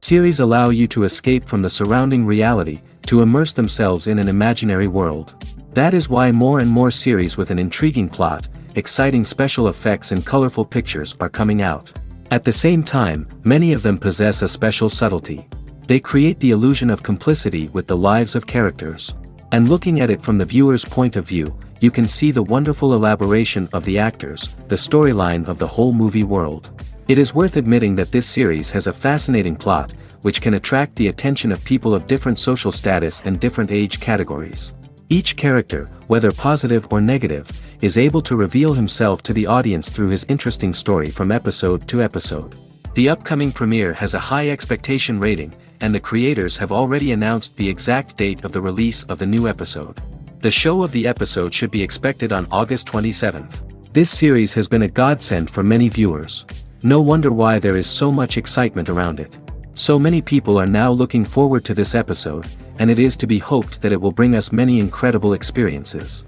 Series allow you to escape from the surrounding reality, to immerse themselves in an imaginary world. That is why more and more series with an intriguing plot, exciting special effects and colorful pictures are coming out. At the same time, many of them possess a special subtlety. They create the illusion of complicity with the lives of characters. And looking at it from the viewer's point of view, you can see the wonderful elaboration of the actors, the storyline of the whole movie world. It is worth admitting that this series has a fascinating plot, which can attract the attention of people of different social status and different age categories. Each character, whether positive or negative, is able to reveal himself to the audience through his interesting story from episode to episode. The upcoming premiere has a high expectation rating, and the creators have already announced the exact date of the release of the new episode. The show of the episode should be expected on August 27th. This series has been a godsend for many viewers. No wonder why there is so much excitement around it. So many people are now looking forward to this episode, and it is to be hoped that it will bring us many incredible experiences.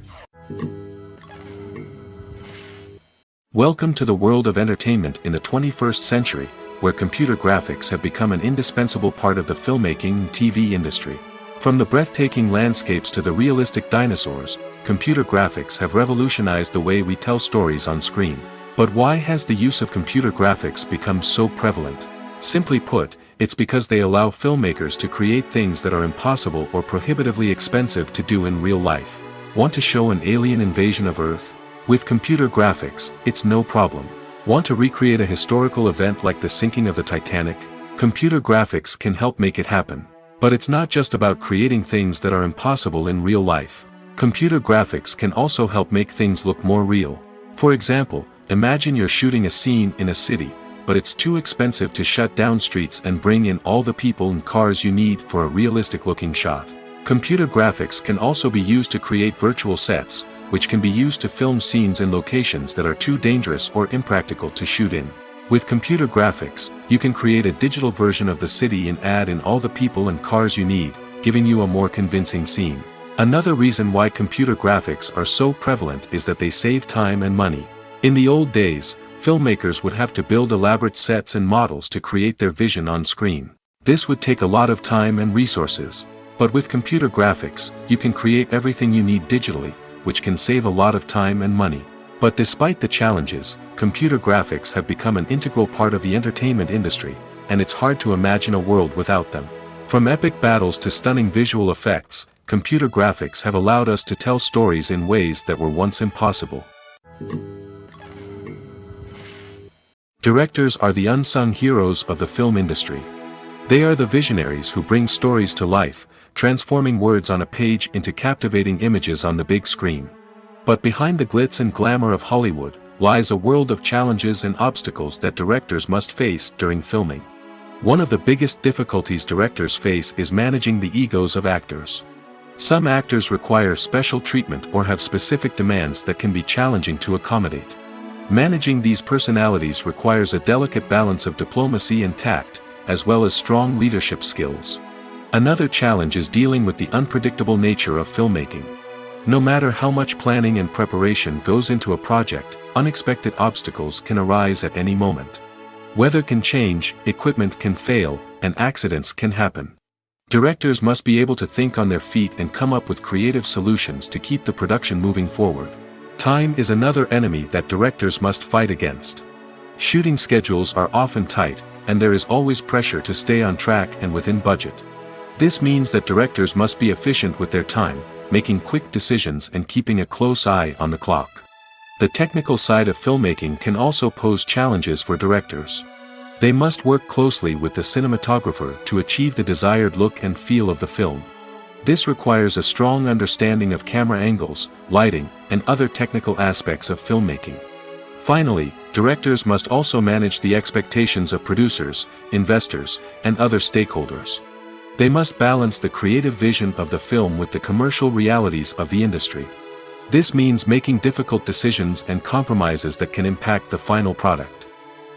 Welcome to the world of entertainment in the 21st century, where computer graphics have become an indispensable part of the filmmaking and TV industry. From the breathtaking landscapes to the realistic dinosaurs, computer graphics have revolutionized the way we tell stories on screen. But why has the use of computer graphics become so prevalent? Simply put, it's because they allow filmmakers to create things that are impossible or prohibitively expensive to do in real life. Want to show an alien invasion of Earth? With computer graphics, it's no problem. Want to recreate a historical event like the sinking of the Titanic? Computer graphics can help make it happen. But it's not just about creating things that are impossible in real life. Computer graphics can also help make things look more real. For example, imagine you're shooting a scene in a city, but it's too expensive to shut down streets and bring in all the people and cars you need for a realistic-looking shot. Computer graphics can also be used to create virtual sets, which can be used to film scenes in locations that are too dangerous or impractical to shoot in. With computer graphics, you can create a digital version of the city and add in all the people and cars you need, giving you a more convincing scene. Another reason why computer graphics are so prevalent is that they save time and money. In the old days, filmmakers would have to build elaborate sets and models to create their vision on screen. This would take a lot of time and resources. But with computer graphics, you can create everything you need digitally, which can save a lot of time and money. But despite the challenges, computer graphics have become an integral part of the entertainment industry, and it's hard to imagine a world without them. From epic battles to stunning visual effects, computer graphics have allowed us to tell stories in ways that were once impossible. Directors are the unsung heroes of the film industry. They are the visionaries who bring stories to life, transforming words on a page into captivating images on the big screen. But behind the glitz and glamour of Hollywood, lies a world of challenges and obstacles that directors must face during filming. One of the biggest difficulties directors face is managing the egos of actors. Some actors require special treatment or have specific demands that can be challenging to accommodate. Managing these personalities requires a delicate balance of diplomacy and tact, as well as strong leadership skills. Another challenge is dealing with the unpredictable nature of filmmaking. No matter how much planning and preparation goes into a project, unexpected obstacles can arise at any moment. Weather can change, equipment can fail, and accidents can happen. Directors must be able to think on their feet and come up with creative solutions to keep the production moving forward. Time is another enemy that directors must fight against. Shooting schedules are often tight, and there is always pressure to stay on track and within budget. This means that directors must be efficient with their time, making quick decisions and keeping a close eye on the clock. The technical side of filmmaking can also pose challenges for directors. They must work closely with the cinematographer to achieve the desired look and feel of the film. This requires a strong understanding of camera angles, lighting, and other technical aspects of filmmaking. Finally, directors must also manage the expectations of producers, investors, and other stakeholders. They must balance the creative vision of the film with the commercial realities of the industry. This means making difficult decisions and compromises that can impact the final product.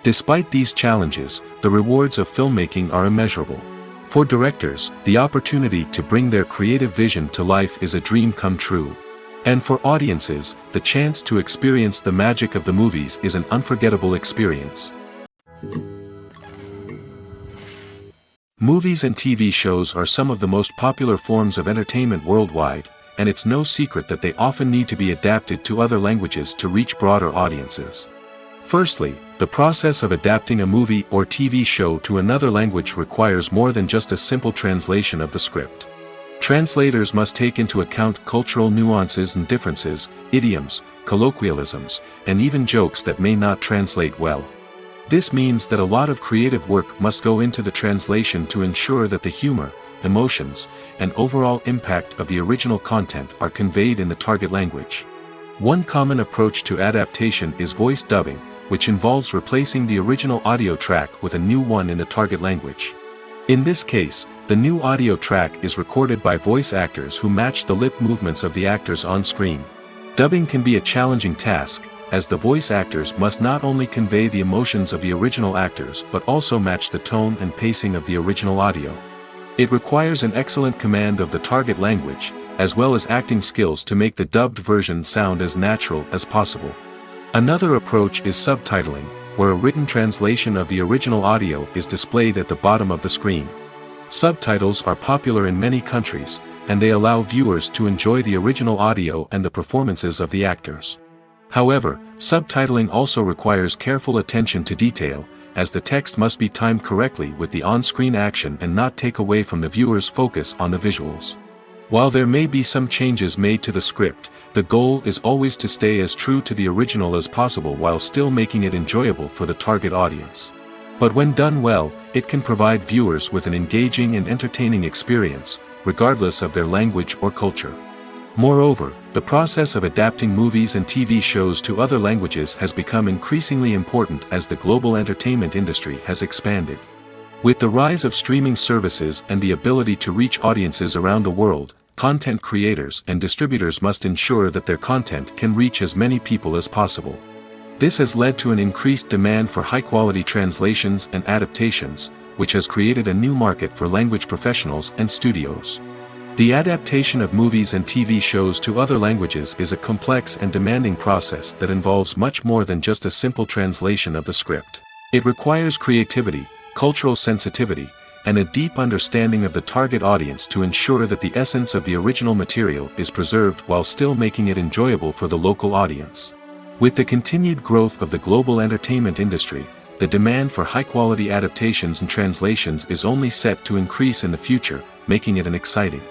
Despite these challenges, the rewards of filmmaking are immeasurable. For directors, the opportunity to bring their creative vision to life is a dream come true. And for audiences, the chance to experience the magic of the movies is an unforgettable experience. Movies and TV shows are some of the most popular forms of entertainment worldwide, and it's no secret that they often need to be adapted to other languages to reach broader audiences. Firstly, the process of adapting a movie or TV show to another language requires more than just a simple translation of the script. Translators must take into account cultural nuances and differences, idioms, colloquialisms, and even jokes that may not translate well. This means that a lot of creative work must go into the translation to ensure that the humor, emotions, and overall impact of the original content are conveyed in the target language. One common approach to adaptation is voice dubbing, which involves replacing the original audio track with a new one in the target language. In this case, the new audio track is recorded by voice actors who match the lip movements of the actors on screen. Dubbing can be a challenging task, as the voice actors must not only convey the emotions of the original actors but also match the tone and pacing of the original audio. It requires an excellent command of the target language, as well as acting skills to make the dubbed version sound as natural as possible. Another approach is subtitling, where a written translation of the original audio is displayed at the bottom of the screen. Subtitles are popular in many countries, and they allow viewers to enjoy the original audio and the performances of the actors. However, subtitling also requires careful attention to detail, as the text must be timed correctly with the on-screen action and not take away from the viewer's focus on the visuals. While there may be some changes made to the script, the goal is always to stay as true to the original as possible while still making it enjoyable for the target audience. But when done well, it can provide viewers with an engaging and entertaining experience, regardless of their language or culture. Moreover, the process of adapting movies and TV shows to other languages has become increasingly important as the global entertainment industry has expanded. With the rise of streaming services and the ability to reach audiences around the world, content creators and distributors must ensure that their content can reach as many people as possible. This has led to an increased demand for high-quality translations and adaptations, which has created a new market for language professionals and studios. The adaptation of movies and TV shows to other languages is a complex and demanding process that involves much more than just a simple translation of the script. It requires creativity, cultural sensitivity, and a deep understanding of the target audience to ensure that the essence of the original material is preserved while still making it enjoyable for the local audience. With the continued growth of the global entertainment industry, the demand for high-quality adaptations and translations is only set to increase in the future, making it an exciting.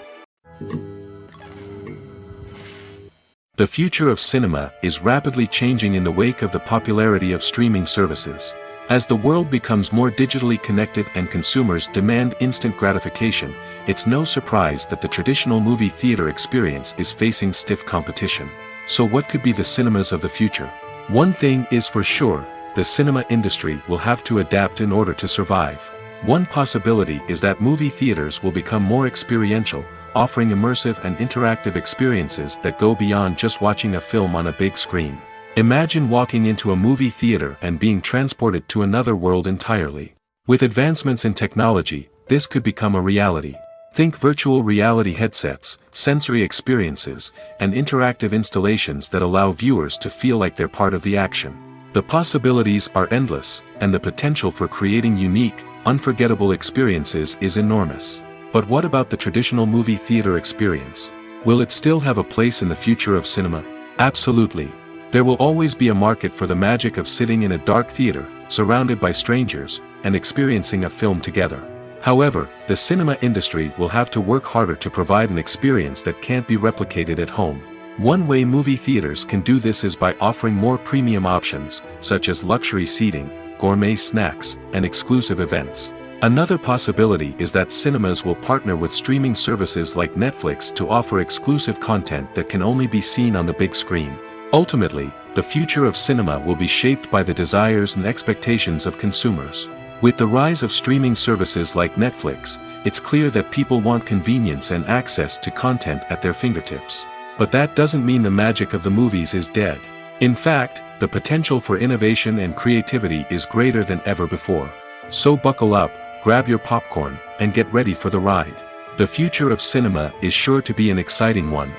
The future of cinema is rapidly changing in the wake of the popularity of streaming services. As the world becomes more digitally connected and consumers demand instant gratification, it's no surprise that the traditional movie theater experience is facing stiff competition. So what could be the cinemas of the future? One thing is for sure, the cinema industry will have to adapt in order to survive. One possibility is that movie theaters will become more experiential, offering immersive and interactive experiences that go beyond just watching a film on a big screen. Imagine walking into a movie theater and being transported to another world entirely. With advancements in technology, this could become a reality. Think virtual reality headsets, sensory experiences, and interactive installations that allow viewers to feel like they're part of the action. The possibilities are endless, and the potential for creating unique, unforgettable experiences is enormous. But what about the traditional movie theater experience? Will it still have a place in the future of cinema? Absolutely. There will always be a market for the magic of sitting in a dark theater, surrounded by strangers, and experiencing a film together. However, the cinema industry will have to work harder to provide an experience that can't be replicated at home. One way movie theaters can do this is by offering more premium options, such as luxury seating, gourmet snacks, and exclusive events. Another possibility is that cinemas will partner with streaming services like Netflix to offer exclusive content that can only be seen on the big screen. Ultimately, the future of cinema will be shaped by the desires and expectations of consumers. With the rise of streaming services like Netflix, it's clear that people want convenience and access to content at their fingertips. But that doesn't mean the magic of the movies is dead. In fact, the potential for innovation and creativity is greater than ever before. So buckle up, grab your popcorn, and get ready for the ride. The future of cinema is sure to be an exciting one.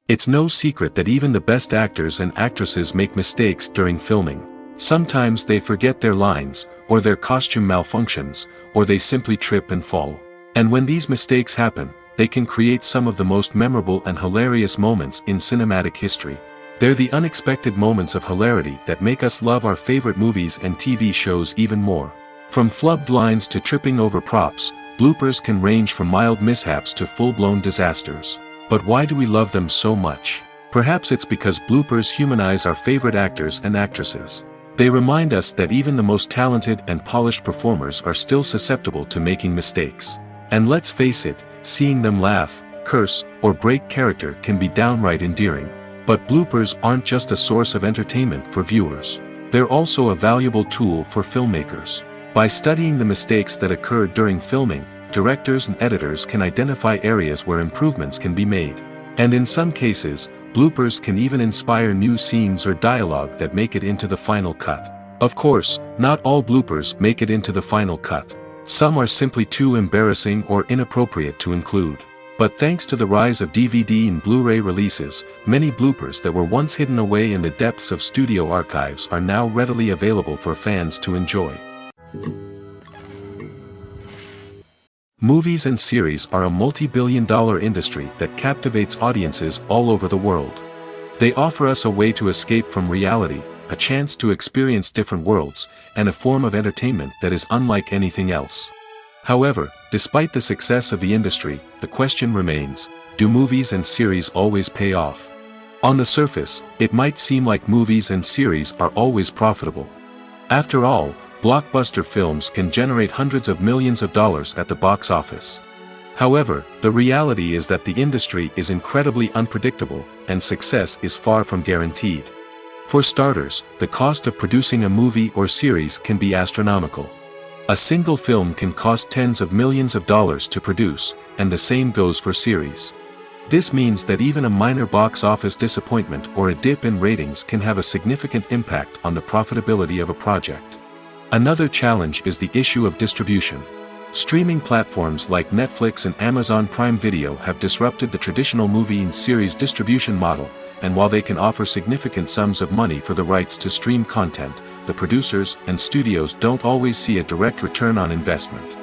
It's no secret that even the best actors and actresses make mistakes during filming. Sometimes they forget their lines, or their costume malfunctions, or they simply trip and fall. And when these mistakes happen, they can create some of the most memorable and hilarious moments in cinematic history. They're the unexpected moments of hilarity that make us love our favorite movies and TV shows even more. From flubbed lines to tripping over props, bloopers can range from mild mishaps to full-blown disasters. But why do we love them so much? Perhaps it's because bloopers humanize our favorite actors and actresses. They remind us that even the most talented and polished performers are still susceptible to making mistakes. And let's face it, seeing them laugh, curse, or break character can be downright endearing. But bloopers aren't just a source of entertainment for viewers. They're also a valuable tool for filmmakers. By studying the mistakes that occurred during filming, directors and editors can identify areas where improvements can be made. And in some cases, bloopers can even inspire new scenes or dialogue that make it into the final cut. Of course, not all bloopers make it into the final cut. Some are simply too embarrassing or inappropriate to include. But thanks to the rise of DVD and Blu-ray releases, many bloopers that were once hidden away in the depths of studio archives are now readily available for fans to enjoy. Movies and series are a multi-billion-dollar industry that captivates audiences all over the world. They offer us a way to escape from reality, a chance to experience different worlds, and a form of entertainment that is unlike anything else. However, despite the success of the industry, the question remains, do movies and series always pay off? On the surface, it might seem like movies and series are always profitable. After all, blockbuster films can generate hundreds of millions of dollars at the box office. However, the reality is that the industry is incredibly unpredictable, and success is far from guaranteed. For starters, the cost of producing a movie or series can be astronomical. A single film can cost tens of millions of dollars to produce, and the same goes for series. This means that even a minor box office disappointment or a dip in ratings can have a significant impact on the profitability of a project. Another challenge is the issue of distribution. Streaming platforms like Netflix and Amazon Prime Video have disrupted the traditional movie and series distribution model, and while they can offer significant sums of money for the rights to stream content, the producers and studios don't always see a direct return on investment.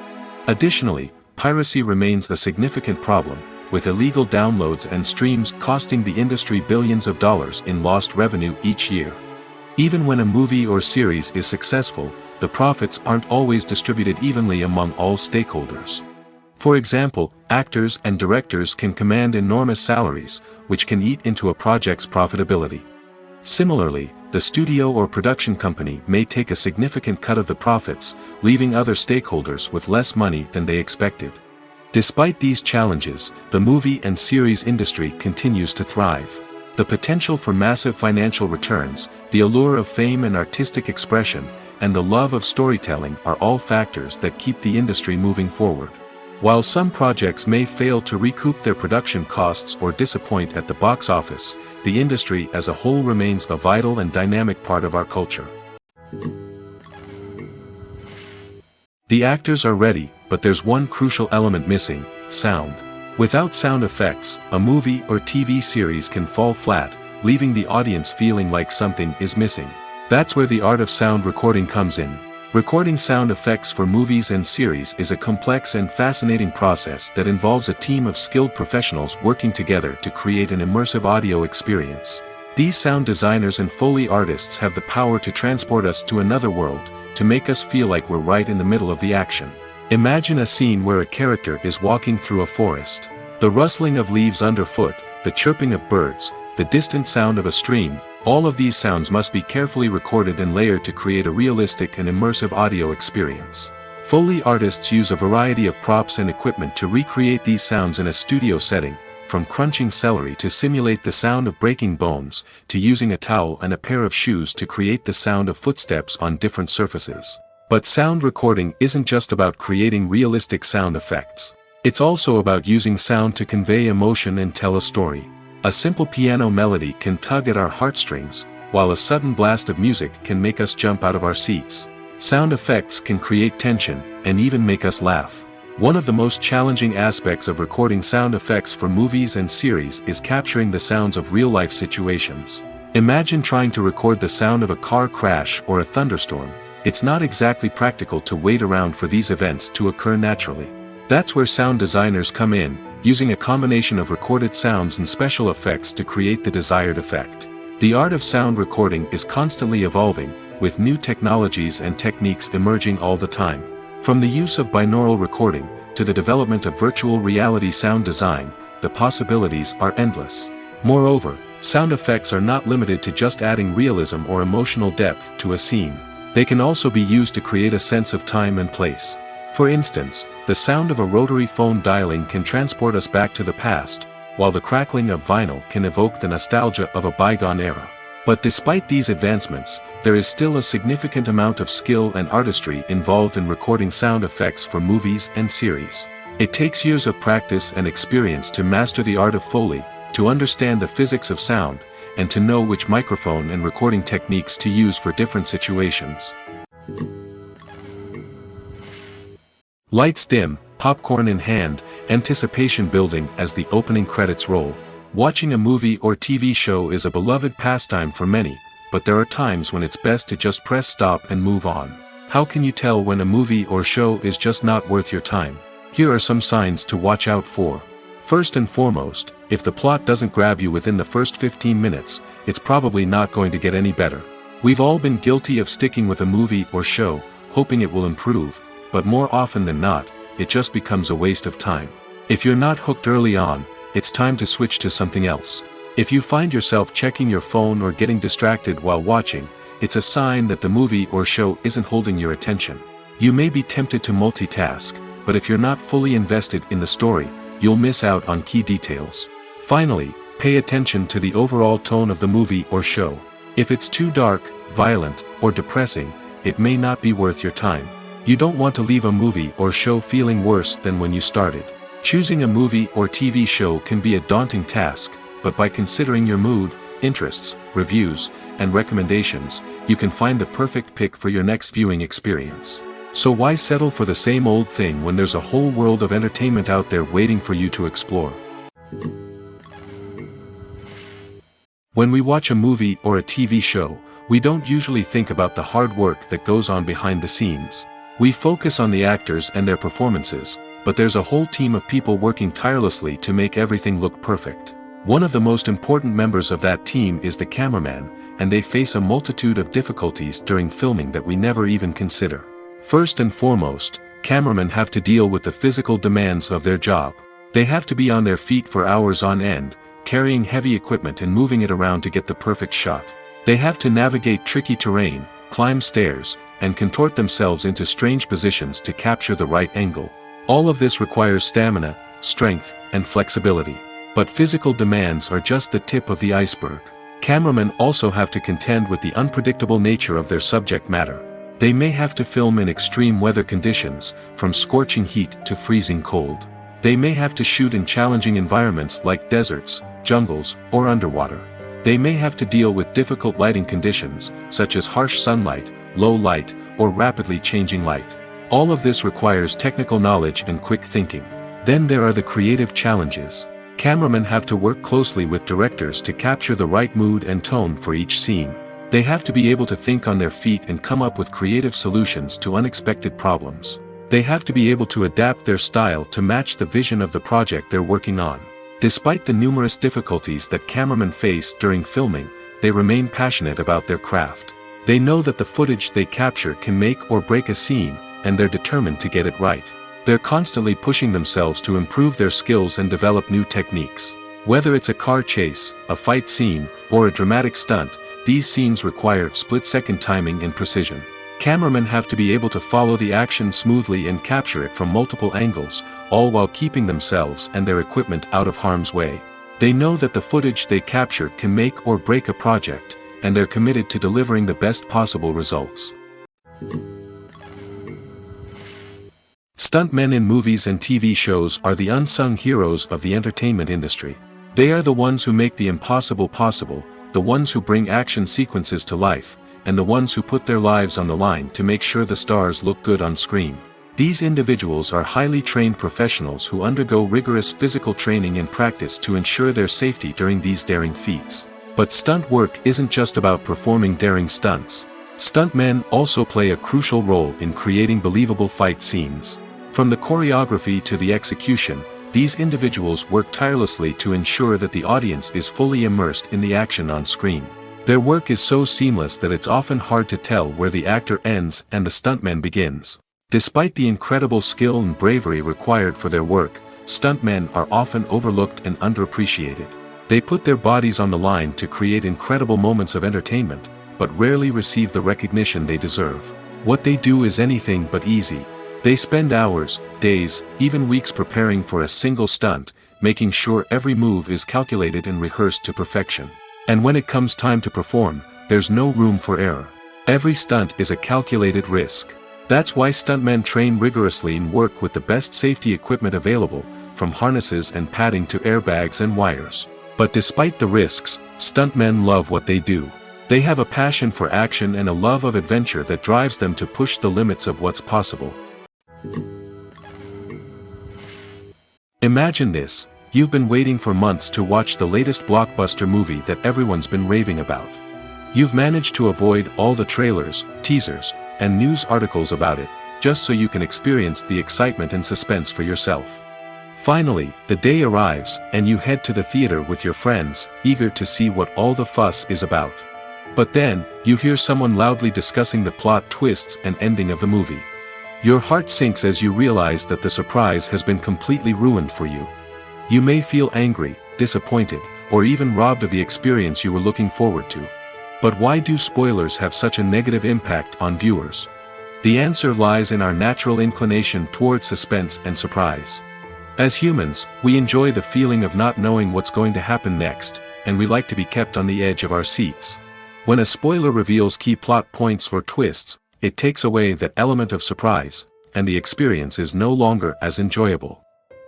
Additionally, piracy remains a significant problem, with illegal downloads and streams costing the industry billions of dollars in lost revenue each year. Even when a movie or series is successful, the profits aren't always distributed evenly among all stakeholders. For example, actors and directors can command enormous salaries, which can eat into a project's profitability. Similarly, the studio or production company may take a significant cut of the profits, leaving other stakeholders with less money than they expected. Despite these challenges, the movie and series industry continues to thrive. The potential for massive financial returns, the allure of fame and artistic expression, and the love of storytelling are all factors that keep the industry moving forward. While some projects may fail to recoup their production costs or disappoint at the box office, the industry as a whole remains a vital and dynamic part of our culture. The actors are ready, but there's one crucial element missing: sound. Without sound effects, a movie or TV series can fall flat, leaving the audience feeling like something is missing. That's where the art of sound recording comes in. Recording sound effects for movies and series is a complex and fascinating process that involves a team of skilled professionals working together to create an immersive audio experience. These sound designers and Foley artists have the power to transport us to another world, to make us feel like we're right in the middle of the action. Imagine a scene where a character is walking through a forest. The rustling of leaves underfoot, the chirping of birds, the distant sound of a stream, all of these sounds must be carefully recorded and layered to create a realistic and immersive audio experience. Foley artists use a variety of props and equipment to recreate these sounds in a studio setting, from crunching celery to simulate the sound of breaking bones, to using a towel and a pair of shoes to create the sound of footsteps on different surfaces. But sound recording isn't just about creating realistic sound effects. It's also about using sound to convey emotion and tell a story. A simple piano melody can tug at our heartstrings, while a sudden blast of music can make us jump out of our seats. Sound effects can create tension, and even make us laugh. One of the most challenging aspects of recording sound effects for movies and series is capturing the sounds of real-life situations. Imagine trying to record the sound of a car crash or a thunderstorm. It's not exactly practical to wait around for these events to occur naturally. That's where sound designers come in, using a combination of recorded sounds and special effects to create the desired effect. The art of sound recording is constantly evolving, with new technologies and techniques emerging all the time. From the use of binaural recording, to the development of virtual reality sound design, the possibilities are endless. Moreover, sound effects are not limited to just adding realism or emotional depth to a scene. They can also be used to create a sense of time and place. For instance, the sound of a rotary phone dialing can transport us back to the past, while the crackling of vinyl can evoke the nostalgia of a bygone era. But despite these advancements, there is still a significant amount of skill and artistry involved in recording sound effects for movies and series. It takes years of practice and experience to master the art of Foley, to understand the physics of sound, and to know which microphone and recording techniques to use for different situations. Lights dim, popcorn in hand, anticipation building as the opening credits roll. Watching a movie or TV show is a beloved pastime for many, but there are times when it's best to just press stop and move on. How can you tell when a movie or show is just not worth your time? Here are some signs to watch out for. First and foremost, if the plot doesn't grab you within the first 15 minutes, it's probably not going to get any better. We've all been guilty of sticking with a movie or show, hoping it will improve, but more often than not, it just becomes a waste of time. If you're not hooked early on, it's time to switch to something else. If you find yourself checking your phone or getting distracted while watching, it's a sign that the movie or show isn't holding your attention. You may be tempted to multitask, but if you're not fully invested in the story, you'll miss out on key details. Finally, pay attention to the overall tone of the movie or show. If it's too dark, violent, or depressing, it may not be worth your time. You don't want to leave a movie or show feeling worse than when you started. Choosing a movie or TV show can be a daunting task, but by considering your mood, interests, reviews, and recommendations, you can find the perfect pick for your next viewing experience. So why settle for the same old thing when there's a whole world of entertainment out there waiting for you to explore? When we watch a movie or a TV show, we don't usually think about the hard work that goes on behind the scenes. We focus on the actors and their performances, but there's a whole team of people working tirelessly to make everything look perfect. One of the most important members of that team is the cameraman, and they face a multitude of difficulties during filming that we never even consider. First and foremost, cameramen have to deal with the physical demands of their job. They have to be on their feet for hours on end, carrying heavy equipment and moving it around to get the perfect shot. They have to navigate tricky terrain, climb stairs, and contort themselves into strange positions to capture the right angle. All of this requires stamina, strength, and flexibility. But physical demands are just the tip of the iceberg. Cameramen also have to contend with the unpredictable nature of their subject matter. They may have to film in extreme weather conditions, from scorching heat to freezing cold. They may have to shoot in challenging environments like deserts, jungles, or underwater. They may have to deal with difficult lighting conditions, such as harsh sunlight, low light, or rapidly changing light. All of this requires technical knowledge and quick thinking. Then there are the creative challenges. Cameramen have to work closely with directors to capture the right mood and tone for each scene. They have to be able to think on their feet and come up with creative solutions to unexpected problems. They have to be able to adapt their style to match the vision of the project they're working on. Despite the numerous difficulties that cameramen face during filming, they remain passionate about their craft. They know that the footage they capture can make or break a scene, and they're determined to get it right. They're constantly pushing themselves to improve their skills and develop new techniques. Whether it's a car chase, a fight scene, or a dramatic stunt, these scenes require split-second timing and precision. Cameramen have to be able to follow the action smoothly and capture it from multiple angles, all while keeping themselves and their equipment out of harm's way. They know that the footage they capture can make or break a project, and they're committed to delivering the best possible results. Stuntmen in movies and TV shows are the unsung heroes of the entertainment industry. They are the ones who make the impossible possible, the ones who bring action sequences to life, and the ones who put their lives on the line to make sure the stars look good on screen. These individuals are highly trained professionals who undergo rigorous physical training and practice to ensure their safety during these daring feats. But stunt work isn't just about performing daring stunts. Stuntmen also play a crucial role in creating believable fight scenes. From the choreography to the execution, these individuals work tirelessly to ensure that the audience is fully immersed in the action on screen. Their work is so seamless that it's often hard to tell where the actor ends and the stuntman begins. Despite the incredible skill and bravery required for their work, stuntmen are often overlooked and underappreciated. They put their bodies on the line to create incredible moments of entertainment, but rarely receive the recognition they deserve. What they do is anything but easy. They spend hours, days, even weeks preparing for a single stunt, making sure every move is calculated and rehearsed to perfection. And when it comes time to perform, there's no room for error. Every stunt is a calculated risk. That's why stuntmen train rigorously and work with the best safety equipment available, from harnesses and padding to airbags and wires. But despite the risks, stuntmen love what they do. They have a passion for action and a love of adventure that drives them to push the limits of what's possible. Imagine this: you've been waiting for months to watch the latest blockbuster movie that everyone's been raving about. You've managed to avoid all the trailers, teasers, and news articles about it, just so you can experience the excitement and suspense for yourself. Finally, the day arrives, and you head to the theater with your friends, eager to see what all the fuss is about. But then, you hear someone loudly discussing the plot twists and ending of the movie. Your heart sinks as you realize that the surprise has been completely ruined for you. You may feel angry, disappointed, or even robbed of the experience you were looking forward to. But why do spoilers have such a negative impact on viewers? The answer lies in our natural inclination toward suspense and surprise. As humans, we enjoy the feeling of not knowing what's going to happen next, and we like to be kept on the edge of our seats. When a spoiler reveals key plot points or twists, it takes away that element of surprise, and the experience is no longer as enjoyable.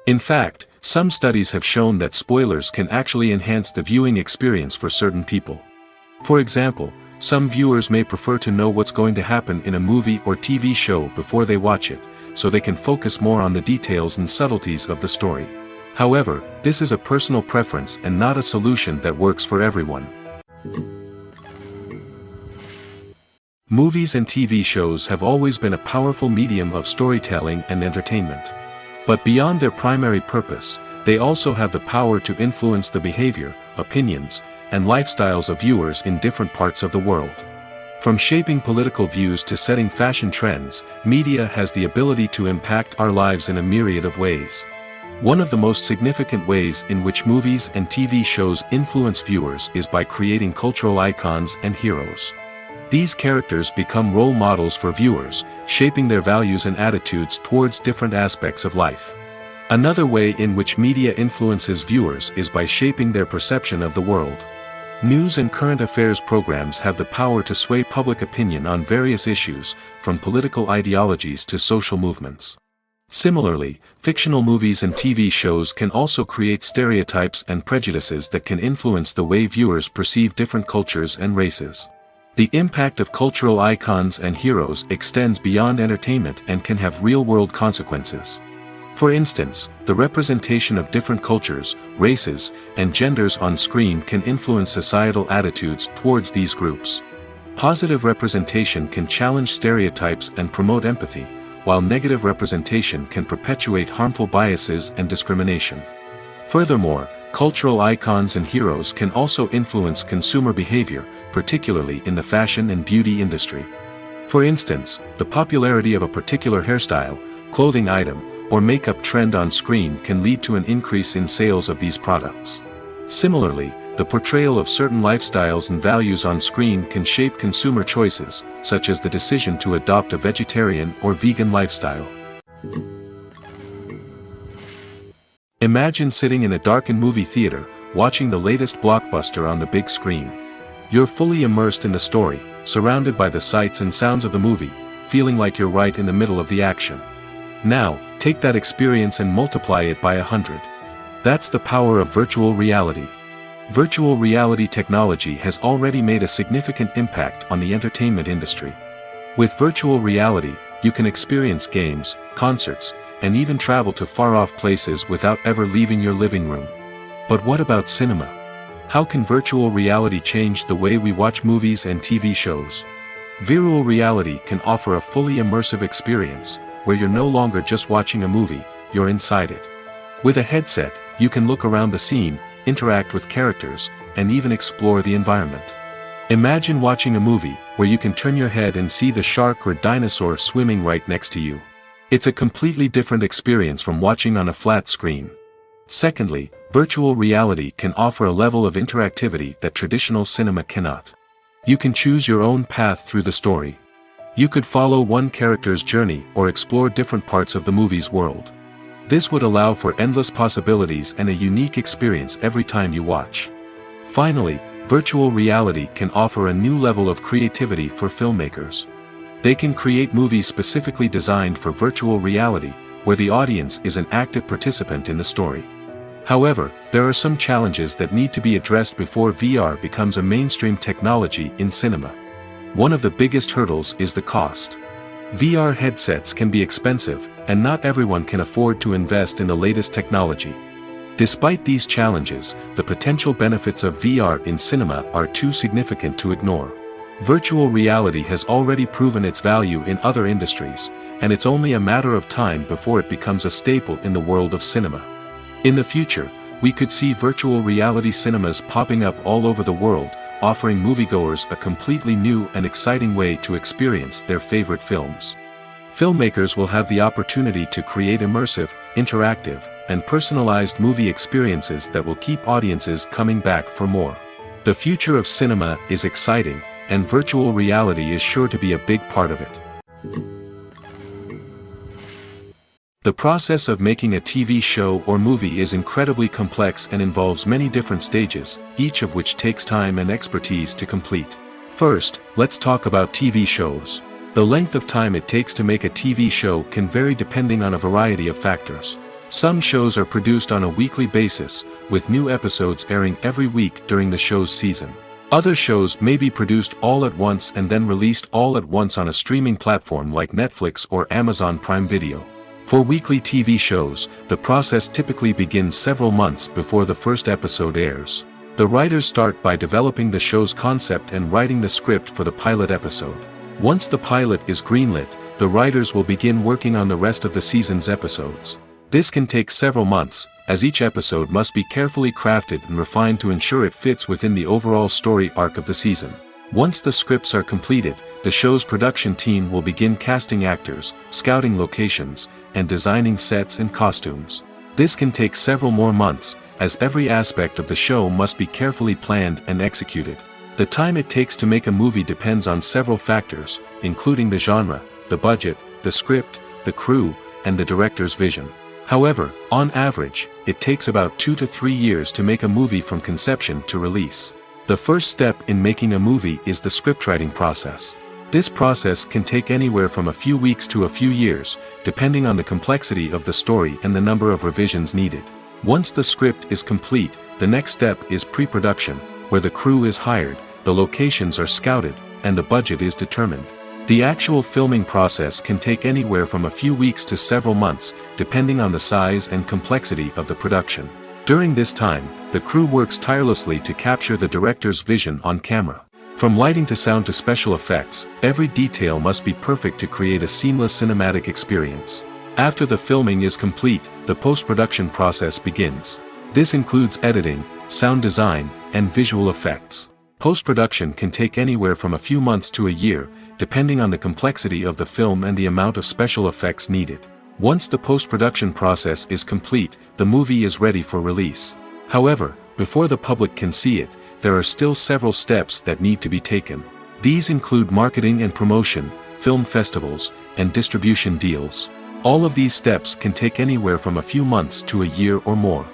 In fact, some studies have shown that spoilers can actually enhance the viewing experience for certain people. For example, some viewers may prefer to know what's going to happen in a movie or TV show before they watch it, so they can focus more on the details and subtleties of the story. However, this is a personal preference and not a solution that works for everyone. Movies and TV shows have always been a powerful medium of storytelling and entertainment. But beyond their primary purpose, they also have the power to influence the behavior, opinions, and lifestyles of viewers in different parts of the world. From shaping political views to setting fashion trends, media has the ability to impact our lives in a myriad of ways. One of the most significant ways in which movies and TV shows influence viewers is by creating cultural icons and heroes. These characters become role models for viewers, shaping their values and attitudes towards different aspects of life. Another way in which media influences viewers is by shaping their perception of the world. News and current affairs programs have the power to sway public opinion on various issues, from political ideologies to social movements. Similarly, fictional movies and TV shows can also create stereotypes and prejudices that can influence the way viewers perceive different cultures and races. The impact of cultural icons and heroes extends beyond entertainment and can have real-world consequences. For instance, the representation of different cultures, races, and genders on screen can influence societal attitudes towards these groups. Positive representation can challenge stereotypes and promote empathy, while negative representation can perpetuate harmful biases and discrimination. Furthermore, cultural icons and heroes can also influence consumer behavior, particularly in the fashion and beauty industry. For instance, the popularity of a particular hairstyle, clothing item, or makeup trend on screen can lead to an increase in sales of these products. Similarly, the portrayal of certain lifestyles and values on screen can shape consumer choices, such as the decision to adopt a vegetarian or vegan lifestyle. Imagine sitting in a darkened movie theater, watching the latest blockbuster on the big screen. You're fully immersed in the story, surrounded by the sights and sounds of the movie, feeling like you're right in the middle of the action. Now, take that experience and multiply it by 100. That's the power of virtual reality. Virtual reality technology has already made a significant impact on the entertainment industry. With virtual reality, you can experience games, concerts, and even travel to far-off places without ever leaving your living room. But what about cinema? How can virtual reality change the way we watch movies and TV shows? Virtual reality can offer a fully immersive experience, where you're no longer just watching a movie, you're inside it. With a headset, you can look around the scene, interact with characters, and even explore the environment. Imagine watching a movie where you can turn your head and see the shark or dinosaur swimming right next to you. It's a completely different experience from watching on a flat screen. Secondly, virtual reality can offer a level of interactivity that traditional cinema cannot. You can choose your own path through the story. You could follow one character's journey or explore different parts of the movie's world. This would allow for endless possibilities and a unique experience every time you watch. Finally, virtual reality can offer a new level of creativity for filmmakers. They can create movies specifically designed for virtual reality, where the audience is an active participant in the story. However, there are some challenges that need to be addressed before VR becomes a mainstream technology in cinema. One of the biggest hurdles is the cost. VR headsets can be expensive, and not everyone can afford to invest in the latest technology. Despite these challenges, the potential benefits of VR in cinema are too significant to ignore. Virtual reality has already proven its value in other industries, and it's only a matter of time before it becomes a staple in the world of cinema. In the future, we could see virtual reality cinemas popping up all over the world, offering moviegoers a completely new and exciting way to experience their favorite films. Filmmakers will have the opportunity to create immersive, interactive, and personalized movie experiences that will keep audiences coming back for more. The future of cinema is exciting, and virtual reality is sure to be a big part of it. The process of making a TV show or movie is incredibly complex and involves many different stages, each of which takes time and expertise to complete. First, let's talk about TV shows. The length of time it takes to make a TV show can vary depending on a variety of factors. Some shows are produced on a weekly basis, with new episodes airing every week during the show's season. Other shows may be produced all at once and then released all at once on a streaming platform like Netflix or Amazon Prime Video. For weekly TV shows, the process typically begins several months before the first episode airs. The writers start by developing the show's concept and writing the script for the pilot episode. Once the pilot is greenlit, the writers will begin working on the rest of the season's episodes. This can take several months, as each episode must be carefully crafted and refined to ensure it fits within the overall story arc of the season. Once the scripts are completed, the show's production team will begin casting actors, scouting locations, and designing sets and costumes. This can take several more months, as every aspect of the show must be carefully planned and executed. The time it takes to make a movie depends on several factors, including the genre, the budget, the script, the crew, and the director's vision. However, on average, it takes about 2 to 3 years to make a movie from conception to release. The first step in making a movie is the scriptwriting process. This process can take anywhere from a few weeks to a few years, depending on the complexity of the story and the number of revisions needed. Once the script is complete, the next step is pre-production, where the crew is hired, the locations are scouted, and the budget is determined. The actual filming process can take anywhere from a few weeks to several months, depending on the size and complexity of the production. During this time, the crew works tirelessly to capture the director's vision on camera. From lighting to sound to special effects, every detail must be perfect to create a seamless cinematic experience. After the filming is complete, the post-production process begins. This includes editing, sound design, and visual effects. Post-production can take anywhere from a few months to a year, depending on the complexity of the film and the amount of special effects needed. Once the post-production process is complete, the movie is ready for release. However, before the public can see it, there are still several steps that need to be taken. These include marketing and promotion, film festivals, and distribution deals. All of these steps can take anywhere from a few months to a year or more.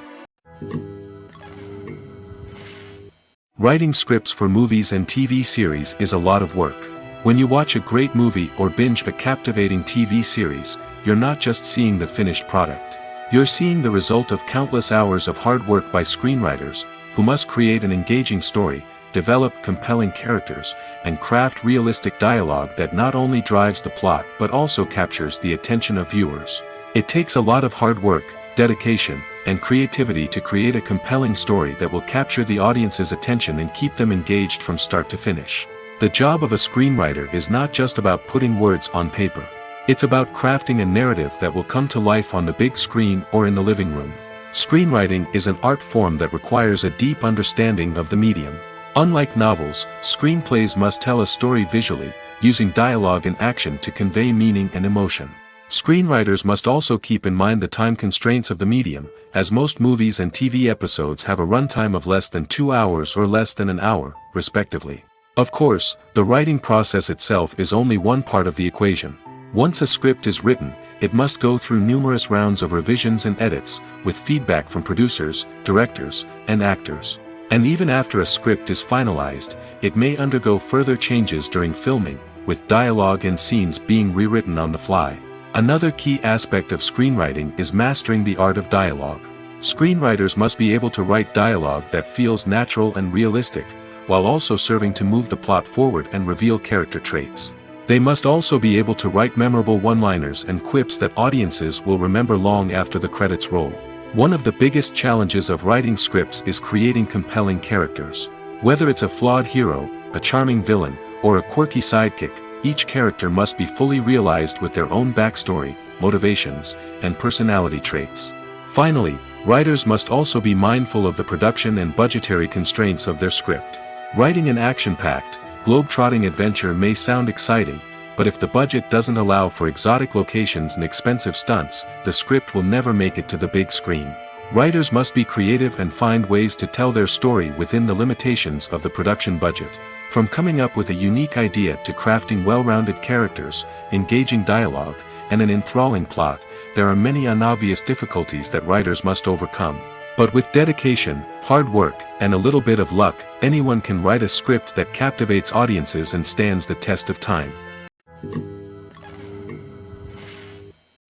Writing scripts for movies and TV series is a lot of work. When you watch a great movie or binge a captivating TV series, you're not just seeing the finished product. You're seeing the result of countless hours of hard work by screenwriters, who must create an engaging story, develop compelling characters, and craft realistic dialogue that not only drives the plot but also captures the attention of viewers. It takes a lot of hard work, dedication, and creativity to create a compelling story that will capture the audience's attention and keep them engaged from start to finish. The job of a screenwriter is not just about putting words on paper. It's about crafting a narrative that will come to life on the big screen or in the living room. Screenwriting is an art form that requires a deep understanding of the medium. Unlike novels, screenplays must tell a story visually, using dialogue and action to convey meaning and emotion. Screenwriters must also keep in mind the time constraints of the medium, as most movies and TV episodes have a runtime of less than 2 hours or less than an hour, respectively. Of course, the writing process itself is only one part of the equation. Once a script is written, it must go through numerous rounds of revisions and edits, with feedback from producers, directors, and actors. And even after a script is finalized, it may undergo further changes during filming, with dialogue and scenes being rewritten on the fly. Another key aspect of screenwriting is mastering the art of dialogue. Screenwriters must be able to write dialogue that feels natural and realistic, while also serving to move the plot forward and reveal character traits. They must also be able to write memorable one-liners and quips that audiences will remember long after the credits roll. One of the biggest challenges of writing scripts is creating compelling characters. Whether it's a flawed hero, a charming villain, or a quirky sidekick, each character must be fully realized with their own backstory, motivations, and personality traits. Finally, writers must also be mindful of the production and budgetary constraints of their script. Writing an action-packed, globe-trotting adventure may sound exciting, but if the budget doesn't allow for exotic locations and expensive stunts, the script will never make it to the big screen. Writers must be creative and find ways to tell their story within the limitations of the production budget. From coming up with a unique idea to crafting well-rounded characters, engaging dialogue, and an enthralling plot, there are many unobvious difficulties that writers must overcome. But with dedication, hard work, and a little bit of luck, anyone can write a script that captivates audiences and stands the test of time.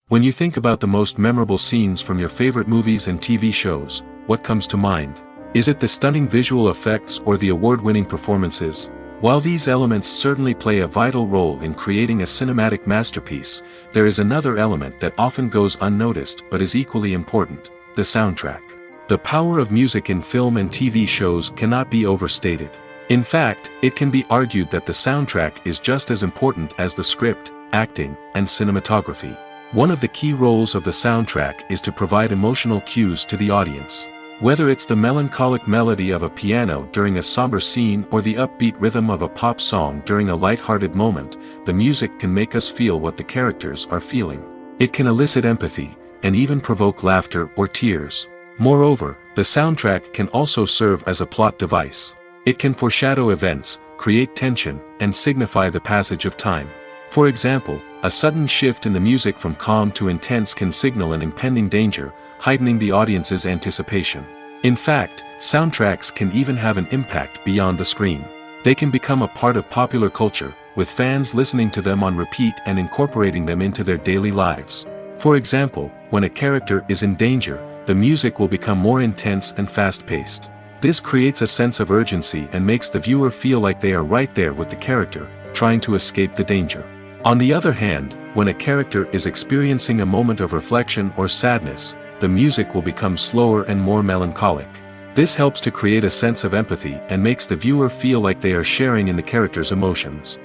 When you think about the most memorable scenes from your favorite movies and TV shows, what comes to mind? Is it the stunning visual effects or the award-winning performances? While these elements certainly play a vital role in creating a cinematic masterpiece, there is another element that often goes unnoticed but is equally important: the soundtrack. The power of music in film and TV shows cannot be overstated. In fact, it can be argued that the soundtrack is just as important as the script, acting, and cinematography. One of the key roles of the soundtrack is to provide emotional cues to the audience. Whether it's the melancholic melody of a piano during a somber scene or the upbeat rhythm of a pop song during a light-hearted moment, the music can make us feel what the characters are feeling. It can elicit empathy, and even provoke laughter or tears. Moreover, the soundtrack can also serve as a plot device. It can foreshadow events, create tension, and signify the passage of time. For example, a sudden shift in the music from calm to intense can signal an impending danger, heightening the audience's anticipation. In fact, soundtracks can even have an impact beyond the screen. They can become a part of popular culture, with fans listening to them on repeat and incorporating them into their daily lives. For example, when a character is in danger, the music will become more intense and fast-paced. This creates a sense of urgency and makes the viewer feel like they are right there with the character, trying to escape the danger. On the other hand, when a character is experiencing a moment of reflection or sadness, the music will become slower and more melancholic. This helps to create a sense of empathy and makes the viewer feel like they are sharing in the character's emotions.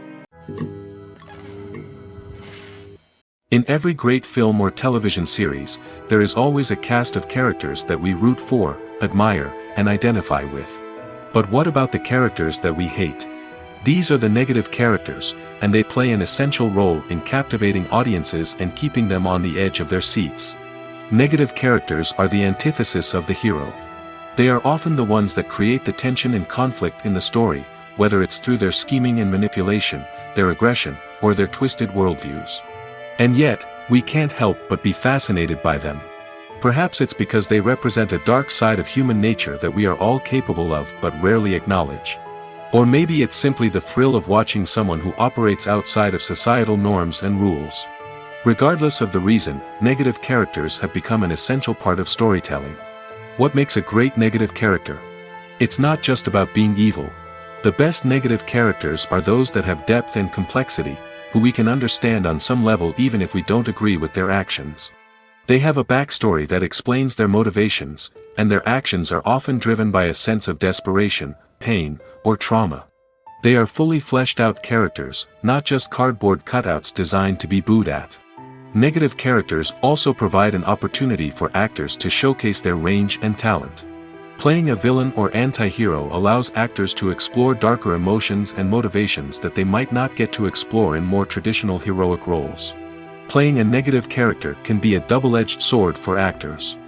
In every great film or television series, there is always a cast of characters that we root for, admire, and identify with. But what about the characters that we hate? These are the negative characters, and they play an essential role in captivating audiences and keeping them on the edge of their seats. Negative characters are the antithesis of the hero. They are often the ones that create the tension and conflict in the story, whether it's through their scheming and manipulation, their aggression, or their twisted worldviews. And yet, we can't help but be fascinated by them. Perhaps it's because they represent a dark side of human nature that we are all capable of but rarely acknowledge. Or maybe it's simply the thrill of watching someone who operates outside of societal norms and rules. Regardless of the reason, negative characters have become an essential part of storytelling. What makes a great negative character? It's not just about being evil. The best negative characters are those that have depth and complexity, who we can understand on some level even if we don't agree with their actions. They have a backstory that explains their motivations, and their actions are often driven by a sense of desperation, pain, or trauma. They are fully fleshed out characters, not just cardboard cutouts designed to be booed at. Negative characters also provide an opportunity for actors to showcase their range and talent. Playing a villain or anti-hero allows actors to explore darker emotions and motivations that they might not get to explore in more traditional heroic roles. Playing a negative character can be a double-edged sword for actors.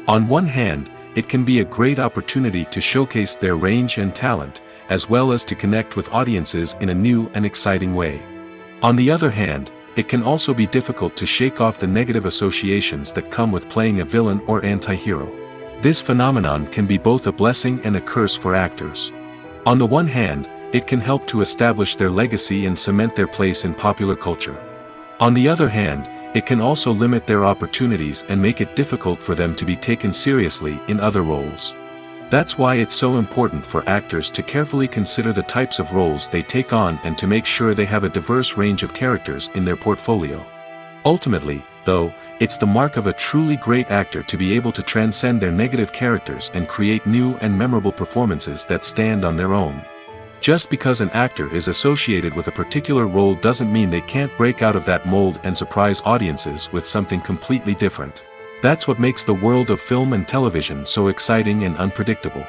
On one hand, it can be a great opportunity to showcase their range and talent, as well as to connect with audiences in a new and exciting way. On the other hand, it can also be difficult to shake off the negative associations that come with playing a villain or anti-hero. This phenomenon can be both a blessing and a curse for actors. On the one hand, it can help to establish their legacy and cement their place in popular culture. On the other hand, it can also limit their opportunities and make it difficult for them to be taken seriously in other roles. That's why it's so important for actors to carefully consider the types of roles they take on and to make sure they have a diverse range of characters in their portfolio. Ultimately, though, it's the mark of a truly great actor to be able to transcend their negative characters and create new and memorable performances that stand on their own. Just because an actor is associated with a particular role doesn't mean they can't break out of that mold and surprise audiences with something completely different. That's what makes the world of film and television so exciting and unpredictable.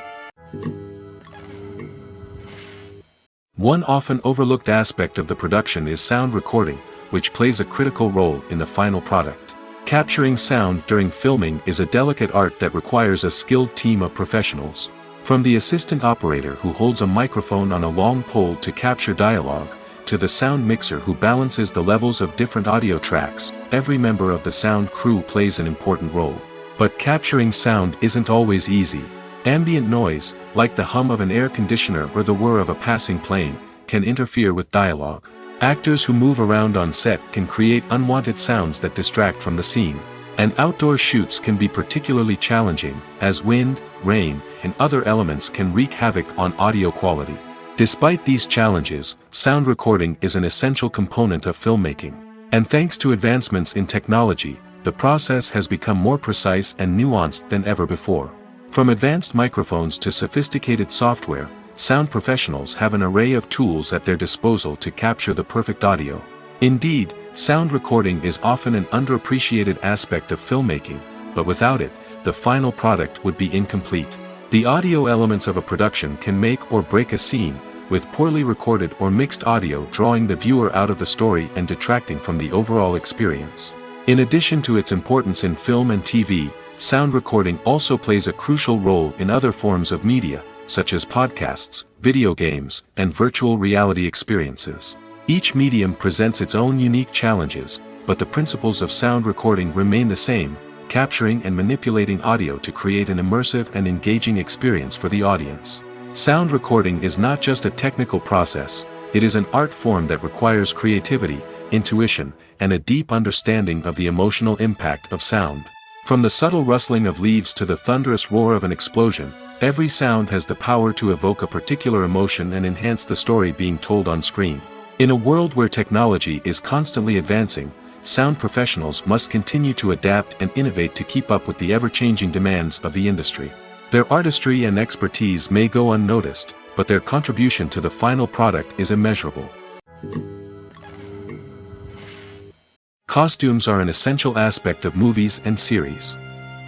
One often overlooked aspect of the production is sound recording, which plays a critical role in the final product. Capturing sound during filming is a delicate art that requires a skilled team of professionals. From the assistant operator who holds a microphone on a long pole to capture dialogue, to the sound mixer who balances the levels of different audio tracks, every member of the sound crew plays an important role. But capturing sound isn't always easy. Ambient noise, like the hum of an air conditioner or the whir of a passing plane, can interfere with dialogue. Actors who move around on set can create unwanted sounds that distract from the scene. And outdoor shoots can be particularly challenging, as wind, rain, and other elements can wreak havoc on audio quality. Despite these challenges, sound recording is an essential component of filmmaking. And thanks to advancements in technology, the process has become more precise and nuanced than ever before. From advanced microphones to sophisticated software, sound professionals have an array of tools at their disposal to capture the perfect audio. Indeed, sound recording is often an underappreciated aspect of filmmaking, but without it, the final product would be incomplete. The audio elements of a production can make or break a scene, with poorly recorded or mixed audio drawing the viewer out of the story and detracting from the overall experience. In addition to its importance in film and TV, sound recording also plays a crucial role in other forms of media, such as podcasts, video games, and virtual reality experiences. Each medium presents its own unique challenges, but the principles of sound recording remain the same, capturing and manipulating audio to create an immersive and engaging experience for the audience. Sound recording is not just a technical process, it is an art form that requires creativity, intuition, and a deep understanding of the emotional impact of sound. From the subtle rustling of leaves to the thunderous roar of an explosion, every sound has the power to evoke a particular emotion and enhance the story being told on screen. In a world where technology is constantly advancing, sound professionals must continue to adapt and innovate to keep up with the ever-changing demands of the industry. Their artistry and expertise may go unnoticed, but their contribution to the final product is immeasurable. Costumes are an essential aspect of movies and series.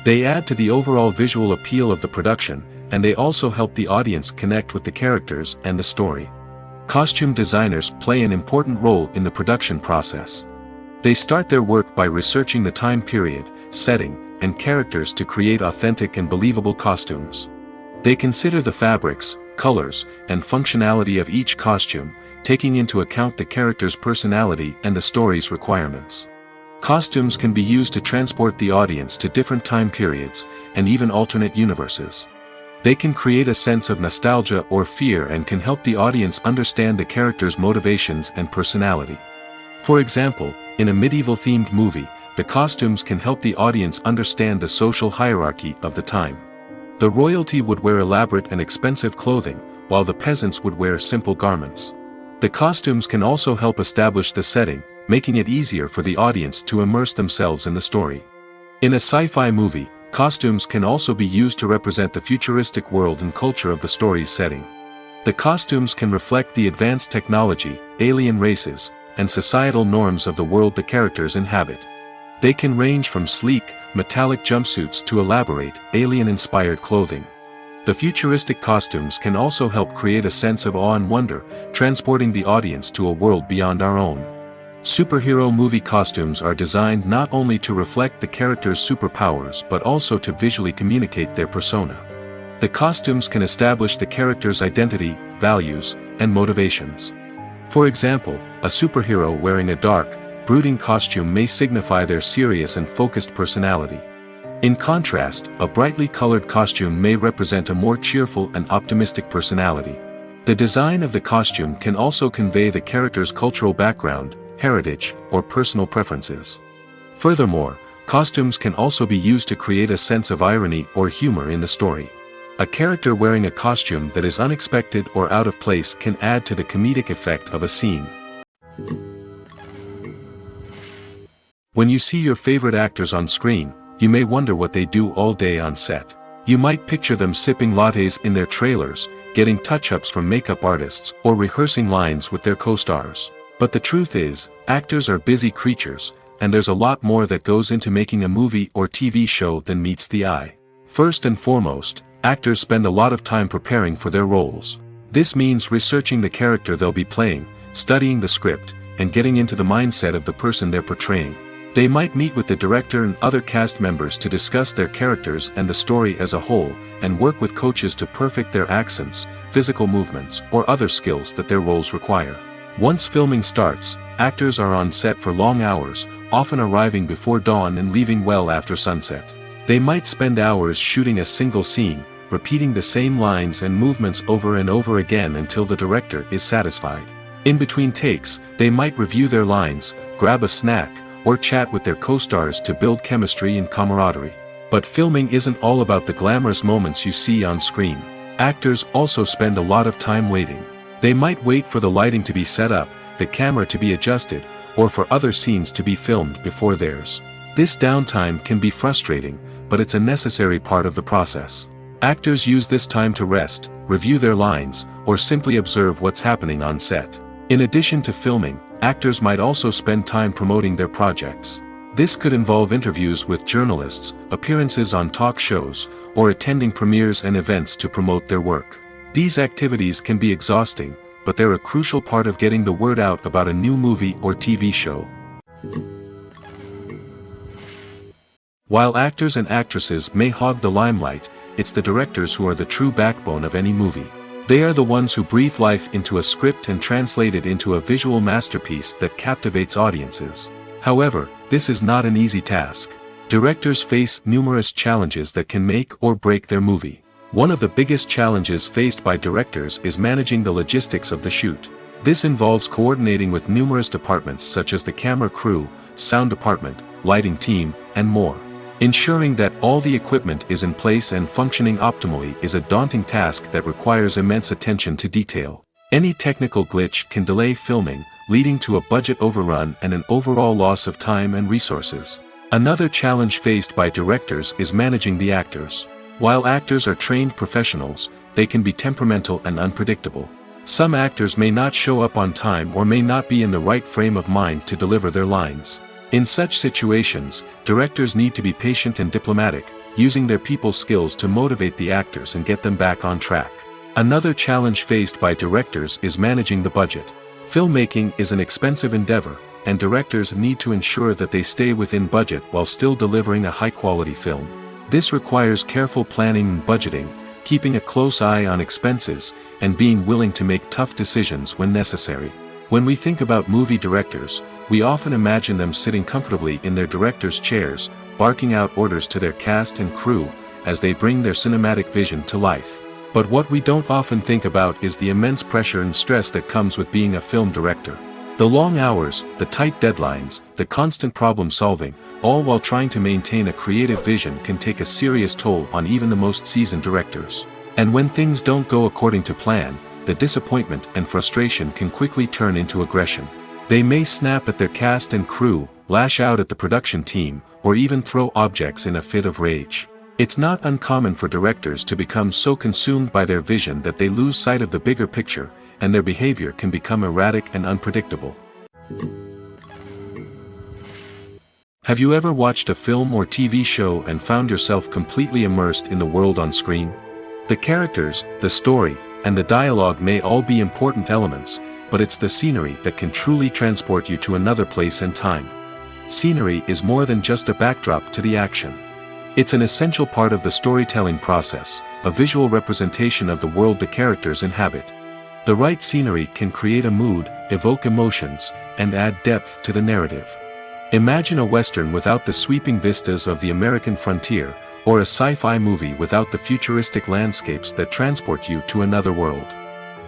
They add to the overall visual appeal of the production, and they also help the audience connect with the characters and the story. Costume designers play an important role in the production process. They start their work by researching the time period, setting, and characters to create authentic and believable costumes. They consider the fabrics, colors, and functionality of each costume, taking into account the character's personality and the story's requirements. Costumes can be used to transport the audience to different time periods, and even alternate universes. They can create a sense of nostalgia or fear and can help the audience understand the character's motivations and personality. For example, in a medieval-themed movie, the costumes can help the audience understand the social hierarchy of the time. The royalty would wear elaborate and expensive clothing, while the peasants would wear simple garments. The costumes can also help establish the setting, making it easier for the audience to immerse themselves in the story. In a sci-fi movie, costumes can also be used to represent the futuristic world and culture of the story's setting. The costumes can reflect the advanced technology, alien races, and societal norms of the world the characters inhabit. They can range from sleek, metallic jumpsuits to elaborate, alien-inspired clothing. The futuristic costumes can also help create a sense of awe and wonder, transporting the audience to a world beyond our own. Superhero movie costumes are designed not only to reflect the character's superpowers but also to visually communicate their persona. The costumes can establish the character's identity, values, and motivations. For example, a superhero wearing a dark, brooding costume may signify their serious and focused personality. In contrast, a brightly colored costume may represent a more cheerful and optimistic personality. The design of the costume can also convey the character's cultural background, heritage, or personal preferences. Furthermore, costumes can also be used to create a sense of irony or humor in the story. A character wearing a costume that is unexpected or out of place can add to the comedic effect of a scene. When you see your favorite actors on screen, you may wonder what they do all day on set. You might picture them sipping lattes in their trailers, getting touch-ups from makeup artists, or rehearsing lines with their co-stars. But the truth is, actors are busy creatures, and there's a lot more that goes into making a movie or TV show than meets the eye. First and foremost, actors spend a lot of time preparing for their roles. This means researching the character they'll be playing, studying the script, and getting into the mindset of the person they're portraying. They might meet with the director and other cast members to discuss their characters and the story as a whole, and work with coaches to perfect their accents, physical movements, or other skills that their roles require. Once filming starts, actors are on set for long hours, often arriving before dawn and leaving well after sunset. They might spend hours shooting a single scene, repeating the same lines and movements over and over again until the director is satisfied. In between takes, they might review their lines, grab a snack, or chat with their co-stars to build chemistry and camaraderie. But filming isn't all about the glamorous moments you see on screen. Actors also spend a lot of time waiting. They might wait for the lighting to be set up, the camera to be adjusted, or for other scenes to be filmed before theirs. This downtime can be frustrating, but it's a necessary part of the process. Actors use this time to rest, review their lines, or simply observe what's happening on set. In addition to filming, actors might also spend time promoting their projects. This could involve interviews with journalists, appearances on talk shows, or attending premieres and events to promote their work. These activities can be exhausting, but they're a crucial part of getting the word out about a new movie or TV show. While actors and actresses may hog the limelight, it's the directors who are the true backbone of any movie. They are the ones who breathe life into a script and translate it into a visual masterpiece that captivates audiences. However, this is not an easy task. Directors face numerous challenges that can make or break their movie. One of the biggest challenges faced by directors is managing the logistics of the shoot. This involves coordinating with numerous departments such as the camera crew, sound department, lighting team, and more. Ensuring that all the equipment is in place and functioning optimally is a daunting task that requires immense attention to detail. Any technical glitch can delay filming, leading to a budget overrun and an overall loss of time and resources. Another challenge faced by directors is managing the actors. While actors are trained professionals, they can be temperamental and unpredictable. Some actors may not show up on time or may not be in the right frame of mind to deliver their lines. In such situations, directors need to be patient and diplomatic, using their people skills to motivate the actors and get them back on track. Another challenge faced by directors is managing the budget. Filmmaking is an expensive endeavor, and directors need to ensure that they stay within budget while still delivering a high-quality film. This requires careful planning and budgeting, keeping a close eye on expenses, and being willing to make tough decisions when necessary. When we think about movie directors, we often imagine them sitting comfortably in their director's chairs, barking out orders to their cast and crew, as they bring their cinematic vision to life. But what we don't often think about is the immense pressure and stress that comes with being a film director. The long hours, the tight deadlines, the constant problem solving, all while trying to maintain a creative vision can take a serious toll on even the most seasoned directors. And when things don't go according to plan, the disappointment and frustration can quickly turn into aggression. They may snap at their cast and crew, lash out at the production team, or even throw objects in a fit of rage. It's not uncommon for directors to become so consumed by their vision that they lose sight of the bigger picture, and their behavior can become erratic and unpredictable. Have you ever watched a film or TV show and found yourself completely immersed in the world on screen? The characters, the story, and the dialogue may all be important elements, but it's the scenery that can truly transport you to another place and time. Scenery is more than just a backdrop to the action. It's an essential part of the storytelling process, a visual representation of the world the characters inhabit. The right scenery can create a mood, evoke emotions, and add depth to the narrative. Imagine a Western without the sweeping vistas of the American frontier, or a sci-fi movie without the futuristic landscapes that transport you to another world.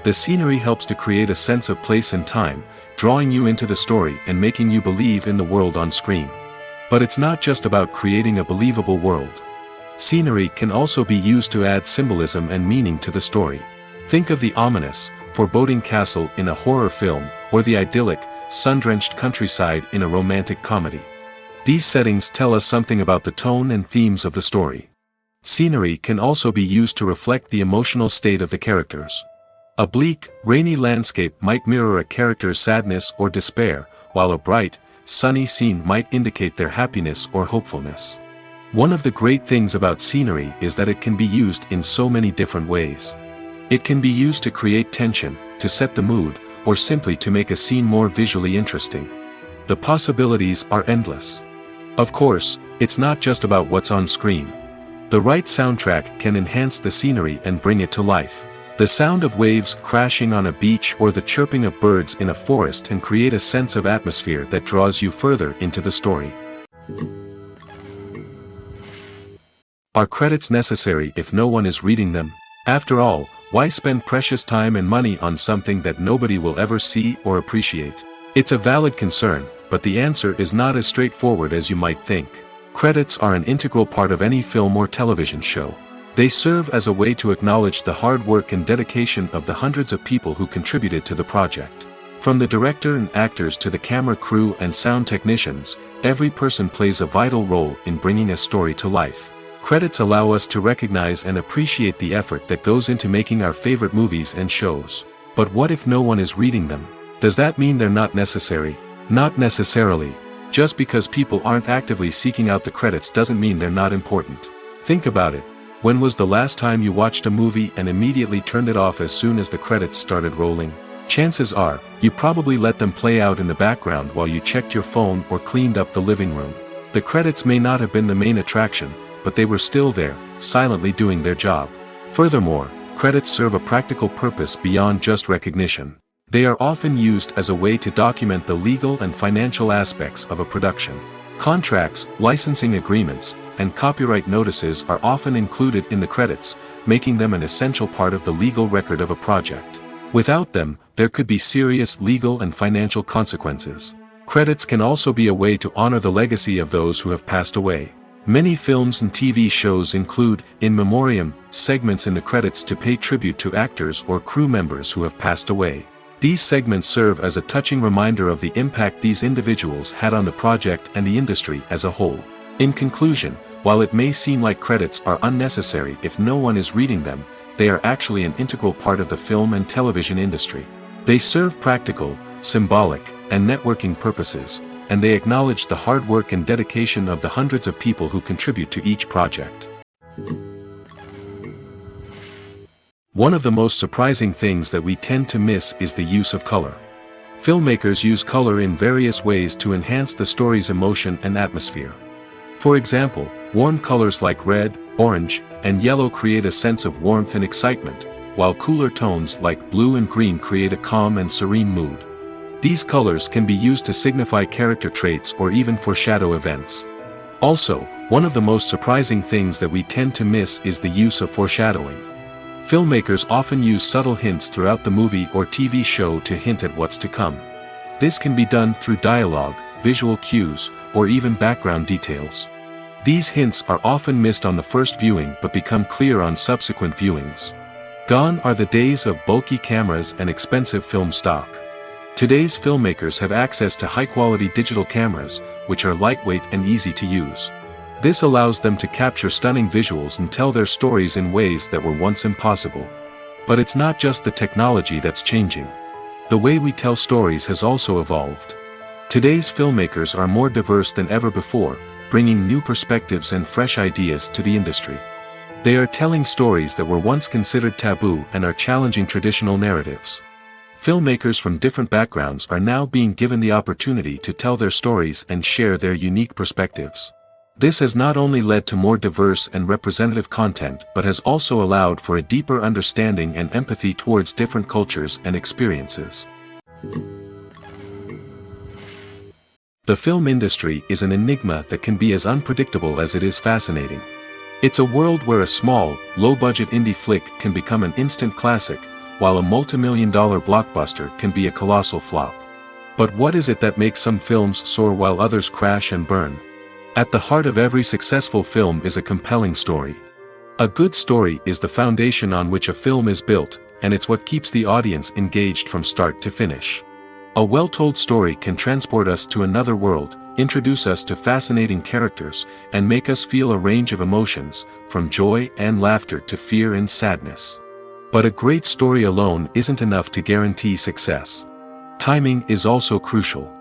The scenery helps to create a sense of place and time, drawing you into the story and making you believe in the world on screen. But it's not just about creating a believable world. Scenery can also be used to add symbolism and meaning to the story. Think of the ominous, foreboding castle in a horror film, or the idyllic, sun-drenched countryside in a romantic comedy. These settings tell us something about the tone and themes of the story. Scenery can also be used to reflect the emotional state of the characters. A bleak, rainy landscape might mirror a character's sadness or despair, while a bright, sunny scene might indicate their happiness or hopefulness. One of the great things about scenery is that it can be used in so many different ways. It can be used to create tension, to set the mood, or simply to make a scene more visually interesting. The possibilities are endless. Of course, it's not just about what's on screen. The right soundtrack can enhance the scenery and bring it to life. The sound of waves crashing on a beach or the chirping of birds in a forest can create a sense of atmosphere that draws you further into the story. Are credits necessary if no one is reading them? After all, why spend precious time and money on something that nobody will ever see or appreciate? It's a valid concern, but the answer is not as straightforward as you might think. Credits are an integral part of any film or television show. They serve as a way to acknowledge the hard work and dedication of the hundreds of people who contributed to the project. From the director and actors to the camera crew and sound technicians, every person plays a vital role in bringing a story to life. Credits allow us to recognize and appreciate the effort that goes into making our favorite movies and shows. But what if no one is reading them? Does that mean they're not necessary? Not necessarily. Just because people aren't actively seeking out the credits doesn't mean they're not important. Think about it. When was the last time you watched a movie and immediately turned it off as soon as the credits started rolling? Chances are, you probably let them play out in the background while you checked your phone or cleaned up the living room. The credits may not have been the main attraction, but they were still there, silently doing their job. Furthermore, credits serve a practical purpose beyond just recognition. They are often used as a way to document the legal and financial aspects of a production. Contracts, licensing agreements, and copyright notices are often included in the credits, making them an essential part of the legal record of a project. Without them, there could be serious legal and financial consequences. Credits can also be a way to honor the legacy of those who have passed away. Many films and TV shows include, in memoriam, segments in the credits to pay tribute to actors or crew members who have passed away. These segments serve as a touching reminder of the impact these individuals had on the project and the industry as a whole. In conclusion, while it may seem like credits are unnecessary if no one is reading them, they are actually an integral part of the film and television industry. They serve practical, symbolic, and networking purposes, and they acknowledge the hard work and dedication of the hundreds of people who contribute to each project. One of the most surprising things that we tend to miss is the use of color. Filmmakers use color in various ways to enhance the story's emotion and atmosphere. For example, warm colors like red, orange, and yellow create a sense of warmth and excitement, while cooler tones like blue and green create a calm and serene mood. These colors can be used to signify character traits or even foreshadow events. Also, one of the most surprising things that we tend to miss is the use of foreshadowing. Filmmakers often use subtle hints throughout the movie or TV show to hint at what's to come. This can be done through dialogue, visual cues, or even background details. These hints are often missed on the first viewing but become clear on subsequent viewings. Gone are the days of bulky cameras and expensive film stock. Today's filmmakers have access to high-quality digital cameras, which are lightweight and easy to use. This allows them to capture stunning visuals and tell their stories in ways that were once impossible. But it's not just the technology that's changing. The way we tell stories has also evolved. Today's filmmakers are more diverse than ever before, bringing new perspectives and fresh ideas to the industry. They are telling stories that were once considered taboo and are challenging traditional narratives. Filmmakers from different backgrounds are now being given the opportunity to tell their stories and share their unique perspectives. This has not only led to more diverse and representative content but has also allowed for a deeper understanding and empathy towards different cultures and experiences. The film industry is an enigma that can be as unpredictable as it is fascinating. It's a world where a small, low-budget indie flick can become an instant classic, while a multi-million-dollar blockbuster can be a colossal flop. But what is it that makes some films soar while others crash and burn? At the heart of every successful film is a compelling story. A good story is the foundation on which a film is built, and it's what keeps the audience engaged from start to finish. A well-told story can transport us to another world, introduce us to fascinating characters, and make us feel a range of emotions, from joy and laughter to fear and sadness. But a great story alone isn't enough to guarantee success. Timing is also crucial.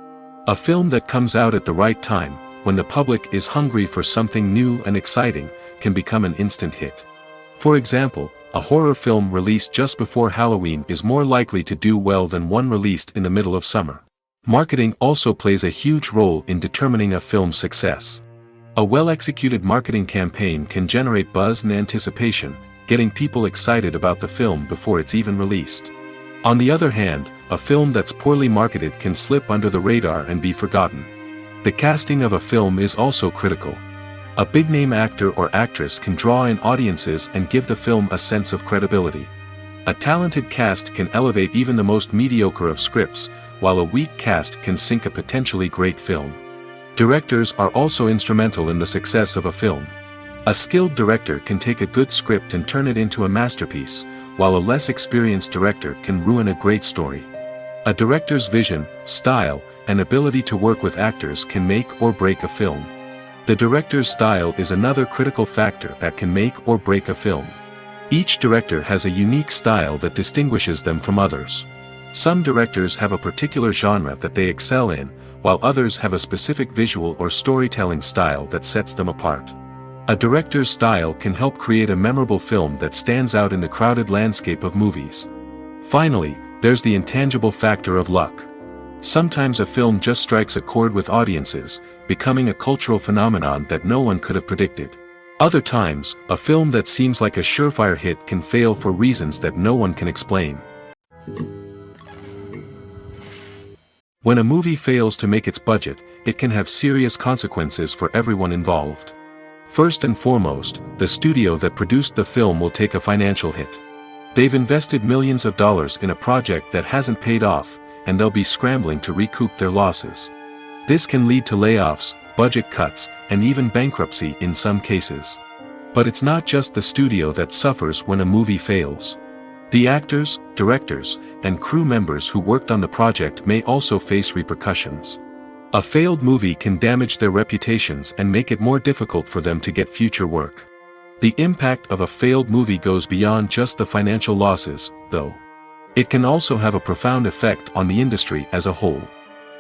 A film that comes out at the right time, when the public is hungry for something new and exciting, can become an instant hit. For example, a horror film released just before Halloween is more likely to do well than one released in the middle of summer. Marketing also plays a huge role in determining a film's success. A well-executed marketing campaign can generate buzz and anticipation, getting people excited about the film before it's even released. On the other hand, a film that's poorly marketed can slip under the radar and be forgotten. The casting of a film is also critical. A big-name actor or actress can draw in audiences and give the film a sense of credibility. A talented cast can elevate even the most mediocre of scripts, while a weak cast can sink a potentially great film. Directors are also instrumental in the success of a film. A skilled director can take a good script and turn it into a masterpiece, while a less experienced director can ruin a great story. A director's vision, style, and ability to work with actors can make or break a film. The director's style is another critical factor that can make or break a film. Each director has a unique style that distinguishes them from others. Some directors have a particular genre that they excel in, while others have a specific visual or storytelling style that sets them apart. A director's style can help create a memorable film that stands out in the crowded landscape of movies. Finally, there's the intangible factor of luck. Sometimes a film just strikes a chord with audiences, becoming a cultural phenomenon that no one could have predicted. Other times, a film that seems like a surefire hit can fail for reasons that no one can explain. When a movie fails to make its budget, it can have serious consequences for everyone involved. First and foremost, the studio that produced the film will take a financial hit. They've invested millions of dollars in a project that hasn't paid off, and they'll be scrambling to recoup their losses. This can lead to layoffs, budget cuts, and even bankruptcy in some cases. But it's not just the studio that suffers when a movie fails. The actors, directors, and crew members who worked on the project may also face repercussions. A failed movie can damage their reputations and make it more difficult for them to get future work. The impact of a failed movie goes beyond just the financial losses, though. It can also have a profound effect on the industry as a whole.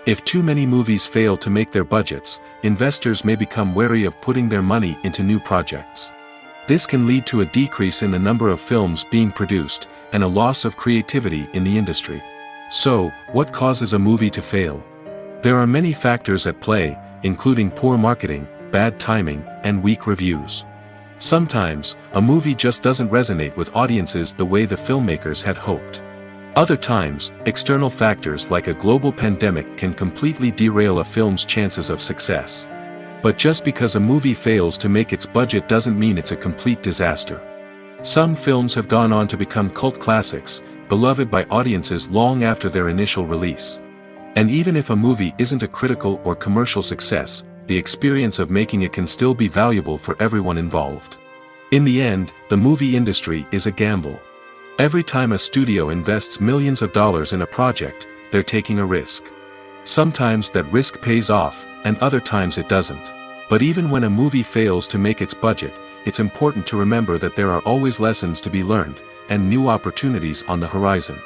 If too many movies fail to make their budgets, investors may become wary of putting their money into new projects. This can lead to a decrease in the number of films being produced, and a loss of creativity in the industry. So, what causes a movie to fail? There are many factors at play, including poor marketing, bad timing, and weak reviews. Sometimes, a movie just doesn't resonate with audiences the way the filmmakers had hoped. Other times, external factors like a global pandemic can completely derail a film's chances of success. But just because a movie fails to make its budget doesn't mean it's a complete disaster. Some films have gone on to become cult classics, beloved by audiences long after their initial release. And even if a movie isn't a critical or commercial success, the experience of making it can still be valuable for everyone involved. In the end, the movie industry is a gamble. Every time a studio invests millions of dollars in a project, they're taking a risk. Sometimes that risk pays off, and other times it doesn't. But even when a movie fails to make its budget, it's important to remember that there are always lessons to be learned, and new opportunities on the horizon.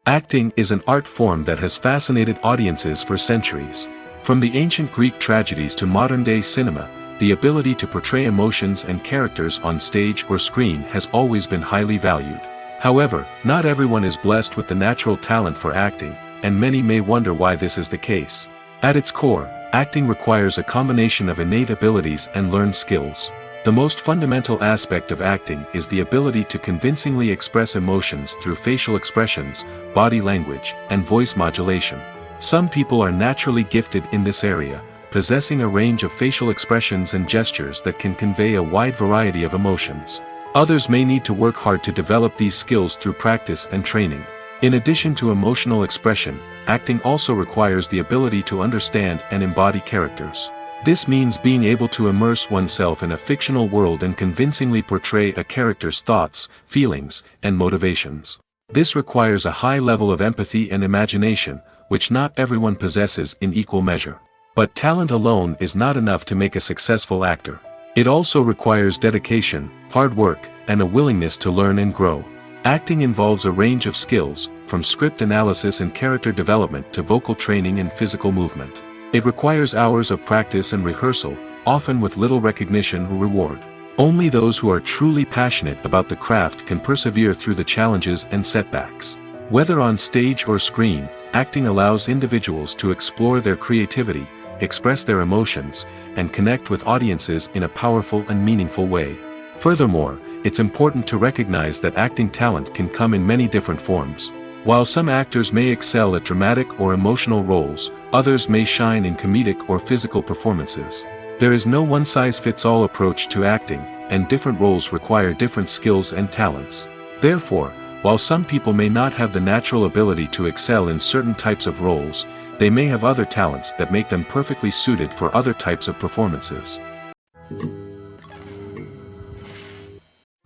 Acting is an art form that has fascinated audiences for centuries. From the ancient Greek tragedies to modern-day cinema, the ability to portray emotions and characters on stage or screen has always been highly valued. However, not everyone is blessed with the natural talent for acting, and many may wonder why this is the case. At its core, acting requires a combination of innate abilities and learned skills. The most fundamental aspect of acting is the ability to convincingly express emotions through facial expressions, body language, and voice modulation. Some people are naturally gifted in this area, possessing a range of facial expressions and gestures that can convey a wide variety of emotions. Others may need to work hard to develop these skills through practice and training. In addition to emotional expression, acting also requires the ability to understand and embody characters. This means being able to immerse oneself in a fictional world and convincingly portray a character's thoughts, feelings, and motivations. This requires a high level of empathy and imagination, which not everyone possesses in equal measure. But talent alone is not enough to make a successful actor. It also requires dedication, hard work, and a willingness to learn and grow. Acting involves a range of skills, from script analysis and character development to vocal training and physical movement. It requires hours of practice and rehearsal, often with little recognition or reward. Only those who are truly passionate about the craft can persevere through the challenges and setbacks. Whether on stage or screen, acting allows individuals to explore their creativity, express their emotions, and connect with audiences in a powerful and meaningful way. Furthermore, it's important to recognize that acting talent can come in many different forms. While some actors may excel at dramatic or emotional roles, others may shine in comedic or physical performances. There is no one-size-fits-all approach to acting, and different roles require different skills and talents. Therefore, while some people may not have the natural ability to excel in certain types of roles, they may have other talents that make them perfectly suited for other types of performances.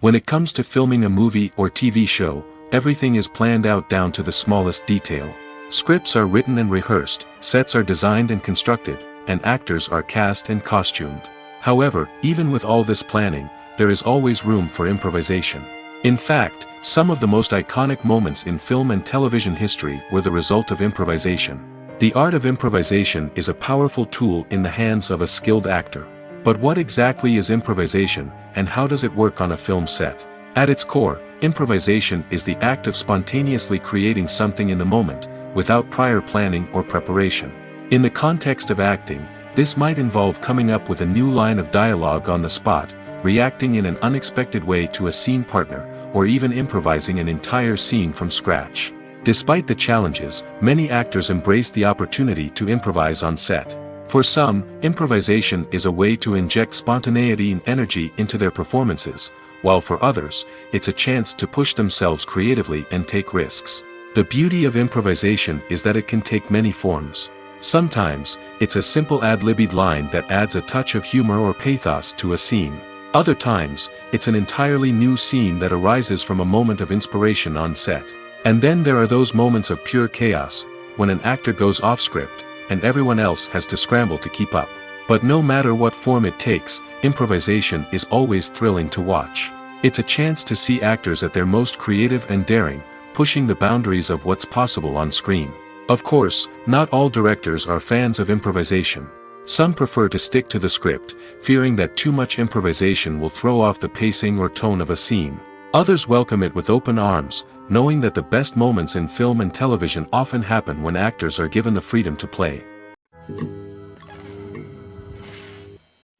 When it comes to filming a movie or TV show, everything is planned out down to the smallest detail. Scripts are written and rehearsed, sets are designed and constructed, and actors are cast and costumed. However, even with all this planning, there is always room for improvisation. In fact, some of the most iconic moments in film and television history were the result of improvisation. The art of improvisation is a powerful tool in the hands of a skilled actor. But what exactly is improvisation, and how does it work on a film set? At its core, improvisation is the act of spontaneously creating something in the moment, without prior planning or preparation. In the context of acting, this might involve coming up with a new line of dialogue on the spot, reacting in an unexpected way to a scene partner, or even improvising an entire scene from scratch. Despite the challenges, many actors embrace the opportunity to improvise on set. For some, improvisation is a way to inject spontaneity and energy into their performances, while for others, it's a chance to push themselves creatively and take risks. The beauty of improvisation is that it can take many forms. Sometimes, it's a simple ad-libbed line that adds a touch of humor or pathos to a scene. Other times, it's an entirely new scene that arises from a moment of inspiration on set. And then there are those moments of pure chaos, when an actor goes off script, and everyone else has to scramble to keep up. But no matter what form it takes, improvisation is always thrilling to watch. It's a chance to see actors at their most creative and daring, pushing the boundaries of what's possible on screen. Of course, not all directors are fans of improvisation. Some prefer to stick to the script, fearing that too much improvisation will throw off the pacing or tone of a scene. Others welcome it with open arms, knowing that the best moments in film and television often happen when actors are given the freedom to play.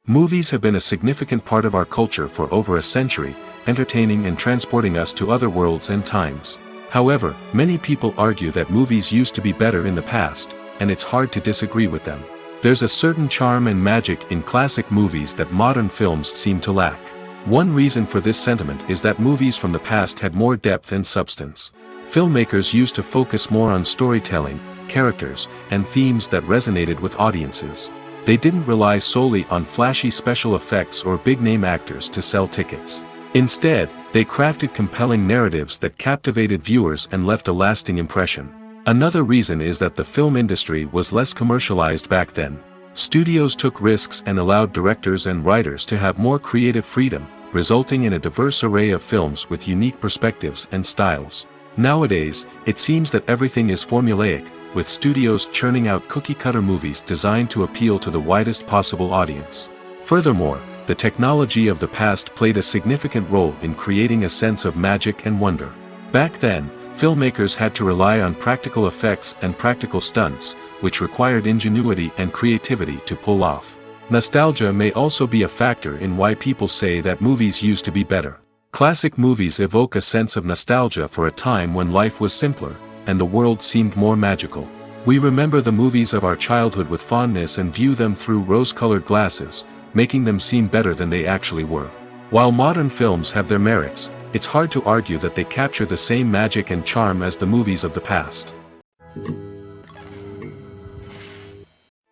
Movies have been a significant part of our culture for over a century, entertaining and transporting us to other worlds and times. However, many people argue that movies used to be better in the past, and it's hard to disagree with them. There's a certain charm and magic in classic movies that modern films seem to lack. One reason for this sentiment is that movies from the past had more depth and substance. Filmmakers used to focus more on storytelling, characters, and themes that resonated with audiences. They didn't rely solely on flashy special effects or big-name actors to sell tickets. Instead, they crafted compelling narratives that captivated viewers and left a lasting impression. Another reason is that the film industry was less commercialized back then. Studios took risks and allowed directors and writers to have more creative freedom, resulting in a diverse array of films with unique perspectives and styles. Nowadays, it seems that everything is formulaic, with studios churning out cookie-cutter movies designed to appeal to the widest possible audience. Furthermore, the technology of the past played a significant role in creating a sense of magic and wonder. Back then, filmmakers had to rely on practical effects and practical stunts, which required ingenuity and creativity to pull off. Nostalgia may also be a factor in why people say that movies used to be better. Classic movies evoke a sense of nostalgia for a time when life was simpler, and the world seemed more magical. We remember the movies of our childhood with fondness and view them through rose-colored glasses, making them seem better than they actually were. While modern films have their merits, it's hard to argue that they capture the same magic and charm as the movies of the past.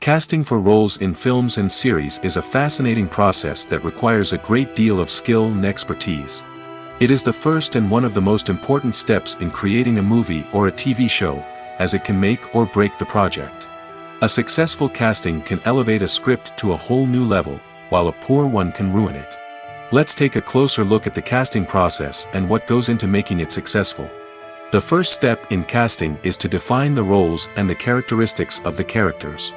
Casting for roles in films and series is a fascinating process that requires a great deal of skill and expertise. It is the first and one of the most important steps in creating a movie or a TV show, as it can make or break the project. A successful casting can elevate a script to a whole new level, while a poor one can ruin it. Let's take a closer look at the casting process and what goes into making it successful. The first step in casting is to define the roles and the characteristics of the characters.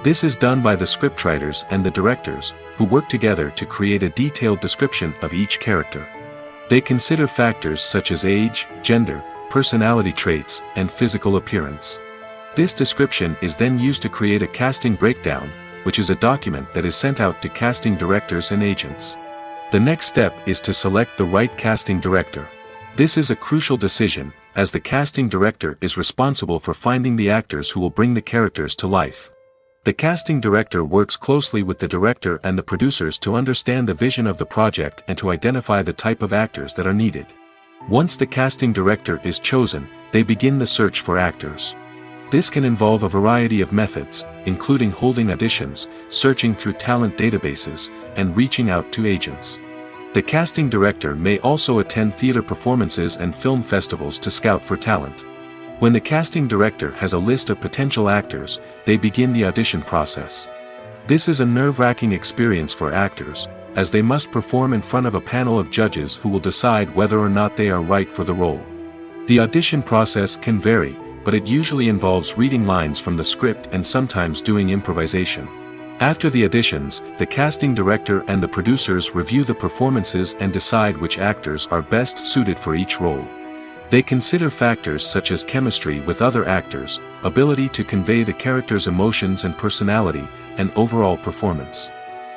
This is done by the scriptwriters and the directors, who work together to create a detailed description of each character. They consider factors such as age, gender, personality traits, and physical appearance. This description is then used to create a casting breakdown, which is a document that is sent out to casting directors and agents. The next step is to select the right casting director. This is a crucial decision, as the casting director is responsible for finding the actors who will bring the characters to life. The casting director works closely with the director and the producers to understand the vision of the project and to identify the type of actors that are needed. Once the casting director is chosen, they begin the search for actors. This can involve a variety of methods, including holding auditions, searching through talent databases, and reaching out to agents. The casting director may also attend theater performances and film festivals to scout for talent. When the casting director has a list of potential actors, they begin the audition process. This is a nerve-wracking experience for actors, as they must perform in front of a panel of judges who will decide whether or not they are right for the role. The audition process can vary, but it usually involves reading lines from the script and sometimes doing improvisation. After the auditions, the casting director and the producers review the performances and decide which actors are best suited for each role. They consider factors such as chemistry with other actors, ability to convey the character's emotions and personality, and overall performance.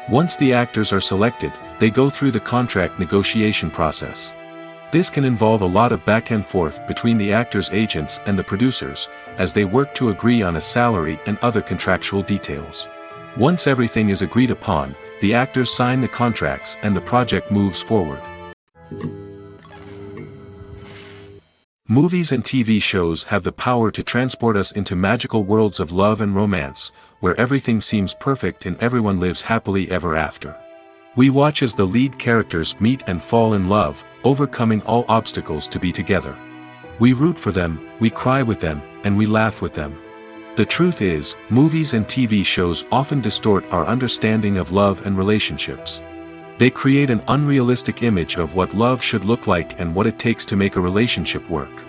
Once the actors are selected, they go through the contract negotiation process. This can involve a lot of back and forth between the actors' agents and the producers, as they work to agree on a salary and other contractual details. Once everything is agreed upon, the actors sign the contracts and the project moves forward. Movies and TV shows have the power to transport us into magical worlds of love and romance, where everything seems perfect and everyone lives happily ever after. We watch as the lead characters meet and fall in love, overcoming all obstacles to be together. We root for them, we cry with them, and we laugh with them. The truth is, movies and TV shows often distort our understanding of love and relationships. They create an unrealistic image of what love should look like and what it takes to make a relationship work.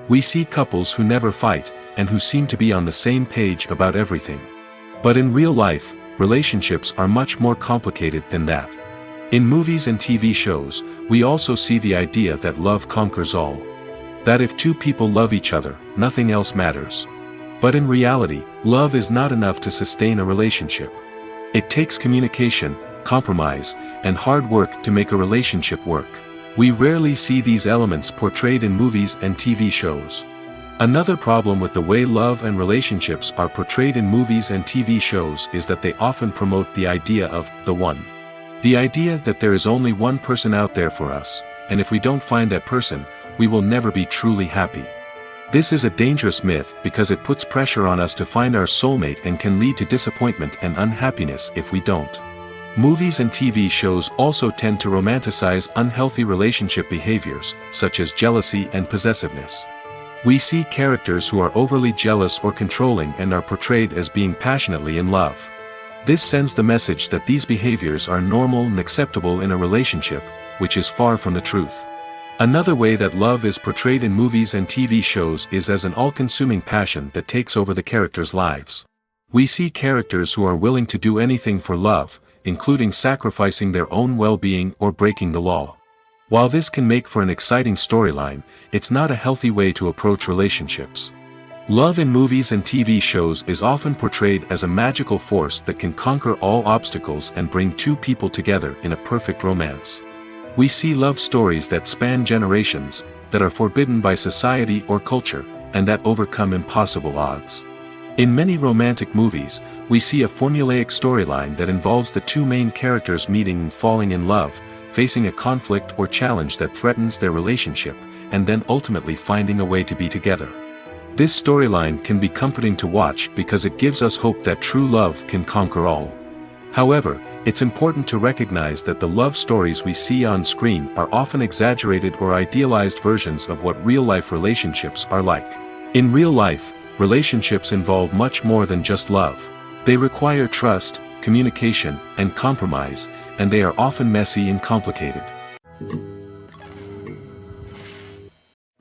We see couples who never fight, and who seem to be on the same page about everything. But in real life, relationships are much more complicated than that. In movies and TV shows, we also see the idea that love conquers all. That if two people love each other, nothing else matters. But in reality, love is not enough to sustain a relationship. It takes communication, compromise, and hard work to make a relationship work. We rarely see these elements portrayed in movies and TV shows. Another problem with the way love and relationships are portrayed in movies and TV shows is that they often promote the idea of the one. The idea that there is only one person out there for us, and if we don't find that person, we will never be truly happy. This is a dangerous myth because it puts pressure on us to find our soulmate and can lead to disappointment and unhappiness if we don't. Movies and TV shows also tend to romanticize unhealthy relationship behaviors, such as jealousy and possessiveness. We see characters who are overly jealous or controlling and are portrayed as being passionately in love. This sends the message that these behaviors are normal and acceptable in a relationship, which is far from the truth. Another way that love is portrayed in movies and TV shows is as an all-consuming passion that takes over the characters' lives. We see characters who are willing to do anything for love, including sacrificing their own well-being or breaking the law. While this can make for an exciting storyline, it's not a healthy way to approach relationships. Love in movies and TV shows is often portrayed as a magical force that can conquer all obstacles and bring two people together in a perfect romance. We see love stories that span generations, that are forbidden by society or culture, and that overcome impossible odds. In many romantic movies, we see a formulaic storyline that involves the two main characters meeting and falling in love, facing a conflict or challenge that threatens their relationship, and then ultimately finding a way to be together. This storyline can be comforting to watch because it gives us hope that true love can conquer all. However, it's important to recognize that the love stories we see on screen are often exaggerated or idealized versions of what real-life relationships are like. In real life, relationships involve much more than just love. They require trust, communication, and compromise, and they are often messy and complicated.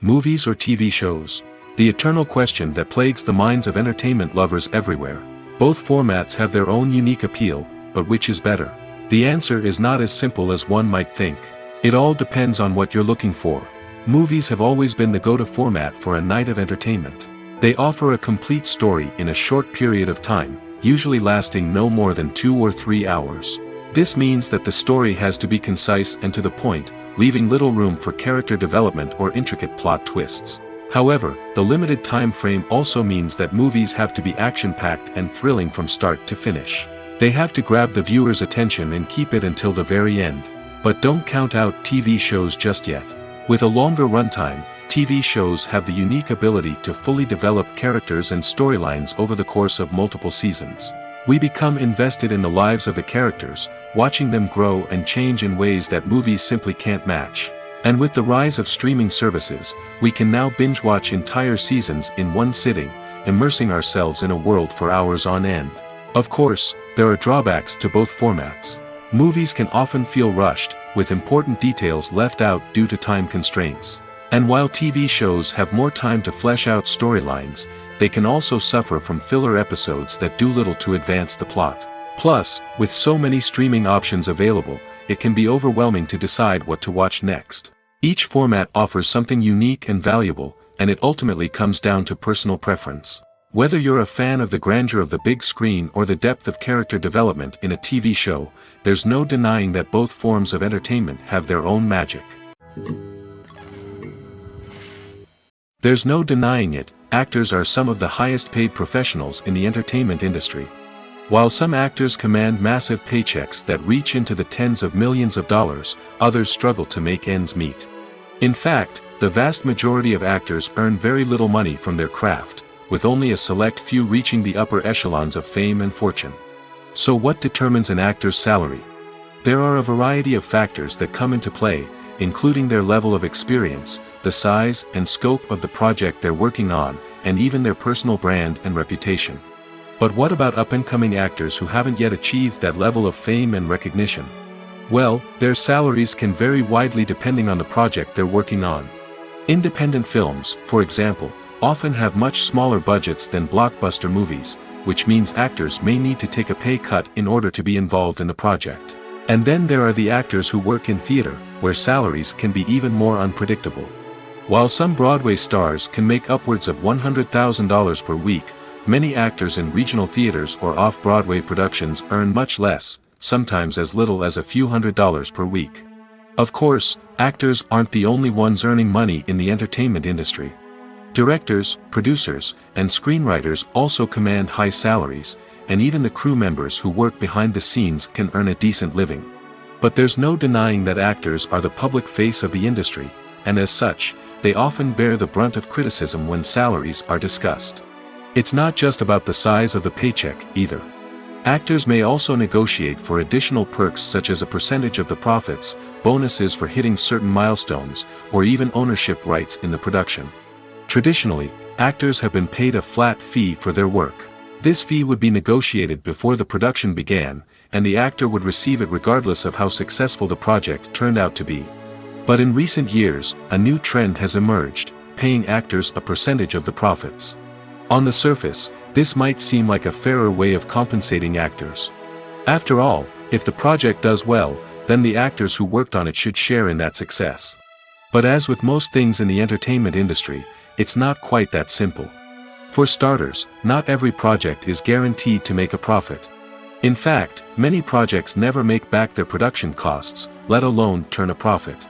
Movies or TV shows? The eternal question that plagues the minds of entertainment lovers everywhere. Both formats have their own unique appeal, but which is better? The answer is not as simple as one might think. It all depends on what you're looking for. Movies have always been the go-to format for a night of entertainment. They offer a complete story in a short period of time, usually lasting no more than 2 or 3 hours. This means that the story has to be concise and to the point, leaving little room for character development or intricate plot twists. However, the limited time frame also means that movies have to be action-packed and thrilling from start to finish. They have to grab the viewer's attention and keep it until the very end. But don't count out TV shows just yet. With a longer runtime, TV shows have the unique ability to fully develop characters and storylines over the course of multiple seasons. We become invested in the lives of the characters, watching them grow and change in ways that movies simply can't match. And with the rise of streaming services, we can now binge-watch entire seasons in one sitting, immersing ourselves in a world for hours on end. Of course, there are drawbacks to both formats. Movies can often feel rushed, with important details left out due to time constraints. And while TV shows have more time to flesh out storylines, they can also suffer from filler episodes that do little to advance the plot. Plus, with so many streaming options available, it can be overwhelming to decide what to watch next. Each format offers something unique and valuable, and it ultimately comes down to personal preference. Whether you're a fan of the grandeur of the big screen or the depth of character development in a TV show, there's no denying that both forms of entertainment have their own magic. There's no denying it, actors are some of the highest paid professionals in the entertainment industry. While some actors command massive paychecks that reach into the tens of millions of dollars, others struggle to make ends meet. In fact, the vast majority of actors earn very little money from their craft, with only a select few reaching the upper echelons of fame and fortune. So what determines an actor's salary? There are a variety of factors that come into play, including their level of experience, the size and scope of the project they're working on, and even their personal brand and reputation. But what about up-and-coming actors who haven't yet achieved that level of fame and recognition? Well, their salaries can vary widely depending on the project they're working on. Independent films, for example, often have much smaller budgets than blockbuster movies, which means actors may need to take a pay cut in order to be involved in the project. And then there are the actors who work in theater, where salaries can be even more unpredictable. While some Broadway stars can make upwards of $100,000 per week, many actors in regional theaters or off-Broadway productions earn much less, sometimes as little as a few $100s per week. Of course, actors aren't the only ones earning money in the entertainment industry. Directors, producers, and screenwriters also command high salaries, and even the crew members who work behind the scenes can earn a decent living. But there's no denying that actors are the public face of the industry, and as such, they often bear the brunt of criticism when salaries are discussed. It's not just about the size of the paycheck, either. Actors may also negotiate for additional perks such as a percentage of the profits, bonuses for hitting certain milestones, or even ownership rights in the production. Traditionally, actors have been paid a flat fee for their work. This fee would be negotiated before the production began, and the actor would receive it regardless of how successful the project turned out to be. But in recent years, a new trend has emerged, paying actors a percentage of the profits. On the surface, this might seem like a fairer way of compensating actors. After all, if the project does well, then the actors who worked on it should share in that success. But as with most things in the entertainment industry, it's not quite that simple. For starters, not every project is guaranteed to make a profit. In fact, many projects never make back their production costs, let alone turn a profit.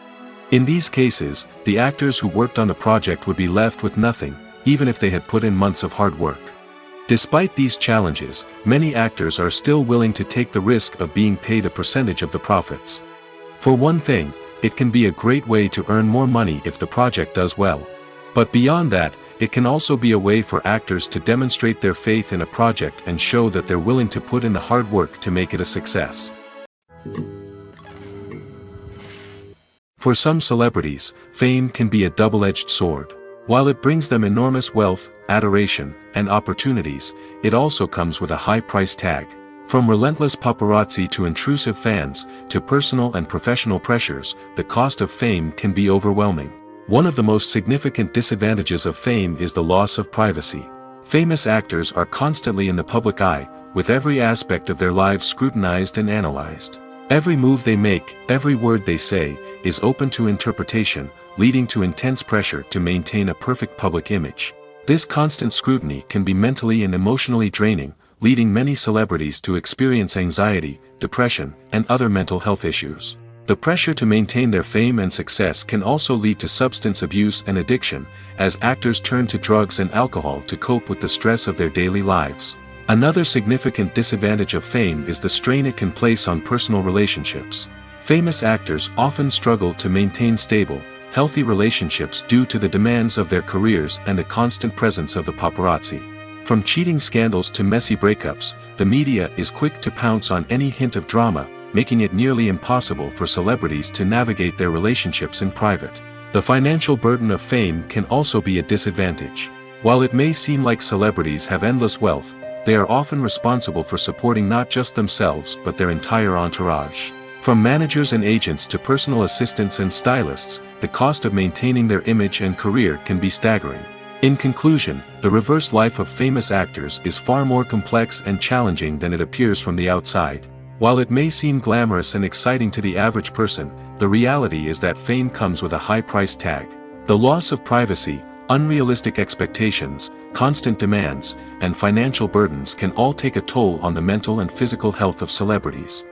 In these cases, the actors who worked on the project would be left with nothing, even if they had put in months of hard work. Despite these challenges, many actors are still willing to take the risk of being paid a percentage of the profits. For one thing, it can be a great way to earn more money if the project does well. But beyond that, it can also be a way for actors to demonstrate their faith in a project and show that they're willing to put in the hard work to make it a success. For some celebrities, fame can be a double-edged sword. While it brings them enormous wealth, adoration, and opportunities, it also comes with a high price tag. From relentless paparazzi to intrusive fans, to personal and professional pressures, the cost of fame can be overwhelming. One of the most significant disadvantages of fame is the loss of privacy. Famous actors are constantly in the public eye, with every aspect of their lives scrutinized and analyzed. Every move they make, every word they say, is open to interpretation, leading to intense pressure to maintain a perfect public image. This constant scrutiny can be mentally and emotionally draining, leading many celebrities to experience anxiety, depression, and other mental health issues. The pressure to maintain their fame and success can also lead to substance abuse and addiction, as actors turn to drugs and alcohol to cope with the stress of their daily lives. Another significant disadvantage of fame is the strain it can place on personal relationships. Famous actors often struggle to maintain stable, healthy relationships due to the demands of their careers and the constant presence of the paparazzi. From cheating scandals to messy breakups, the media is quick to pounce on any hint of drama, making it nearly impossible for celebrities to navigate their relationships in private. The financial burden of fame can also be a disadvantage. While it may seem like celebrities have endless wealth, they are often responsible for supporting not just themselves but their entire entourage. From managers and agents to personal assistants and stylists, the cost of maintaining their image and career can be staggering. In conclusion, the reverse life of famous actors is far more complex and challenging than it appears from the outside. While it may seem glamorous and exciting to the average person, the reality is that fame comes with a high price tag. The loss of privacy, unrealistic expectations, constant demands, and financial burdens can all take a toll on the mental and physical health of celebrities.